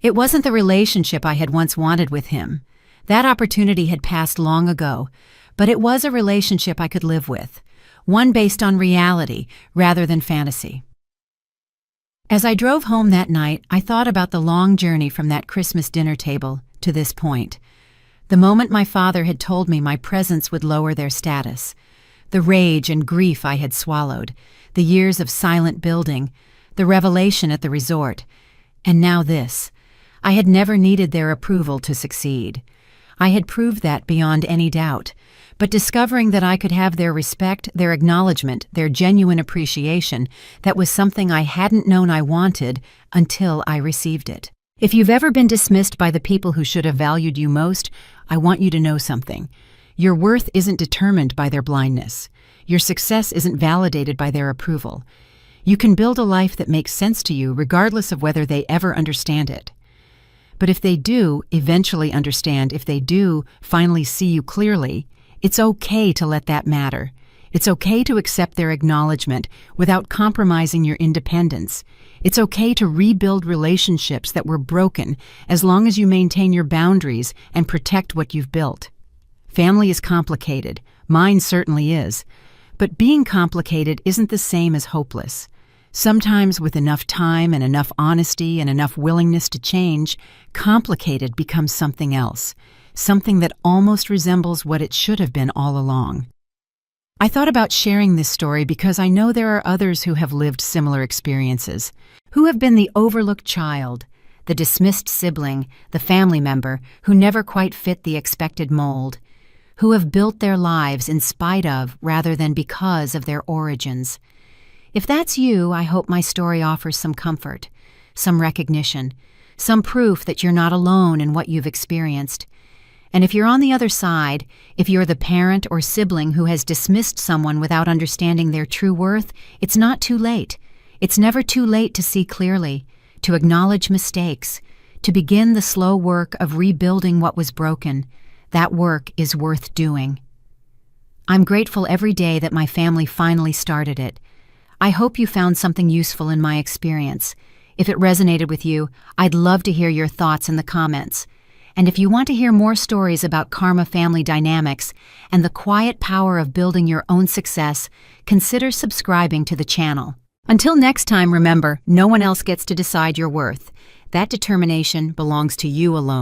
It wasn't the relationship I had once wanted with him. That opportunity had passed long ago, but it was a relationship I could live with, one based on reality rather than fantasy. As I drove home that night, I thought about the long journey from that Christmas dinner table to this point. The moment my father had told me my presence would lower their status, the rage and grief I had swallowed, the years of silent building, the revelation at the resort, and now this. I had never needed their approval to succeed. I had proved that beyond any doubt, but discovering that I could have their respect, their acknowledgement, their genuine appreciation, that was something I hadn't known I wanted until I received it. If you've ever been dismissed by the people who should have valued you most, I want you to know something. Your worth isn't determined by their blindness. Your success isn't validated by their approval. You can build a life that makes sense to you regardless of whether they ever understand it. But if they do eventually understand, if they do finally see you clearly, it's okay to let that matter. It's okay to accept their acknowledgement without compromising your independence. It's okay to rebuild relationships that were broken as long as you maintain your boundaries and protect what you've built. Family is complicated. Mine certainly is. But being complicated isn't the same as hopeless. Sometimes with enough time and enough honesty and enough willingness to change, complicated becomes something else, something that almost resembles what it should have been all along. I thought about sharing this story because I know there are others who have lived similar experiences, who have been the overlooked child, the dismissed sibling, the family member who never quite fit the expected mold, who have built their lives in spite of rather than because of their origins. If that's you, I hope my story offers some comfort, some recognition, some proof that you're not alone in what you've experienced. And if you're on the other side, if you're the parent or sibling who has dismissed someone without understanding their true worth, it's not too late. It's never too late to see clearly, to acknowledge mistakes, to begin the slow work of rebuilding what was broken. That work is worth doing. I'm grateful every day that my family finally started it. I hope you found something useful in my experience. If it resonated with you, I'd love to hear your thoughts in the comments. And if you want to hear more stories about karma family dynamics and the quiet power of building your own success, consider subscribing to the channel. Until next time, remember, no one else gets to decide your worth. That determination belongs to you alone.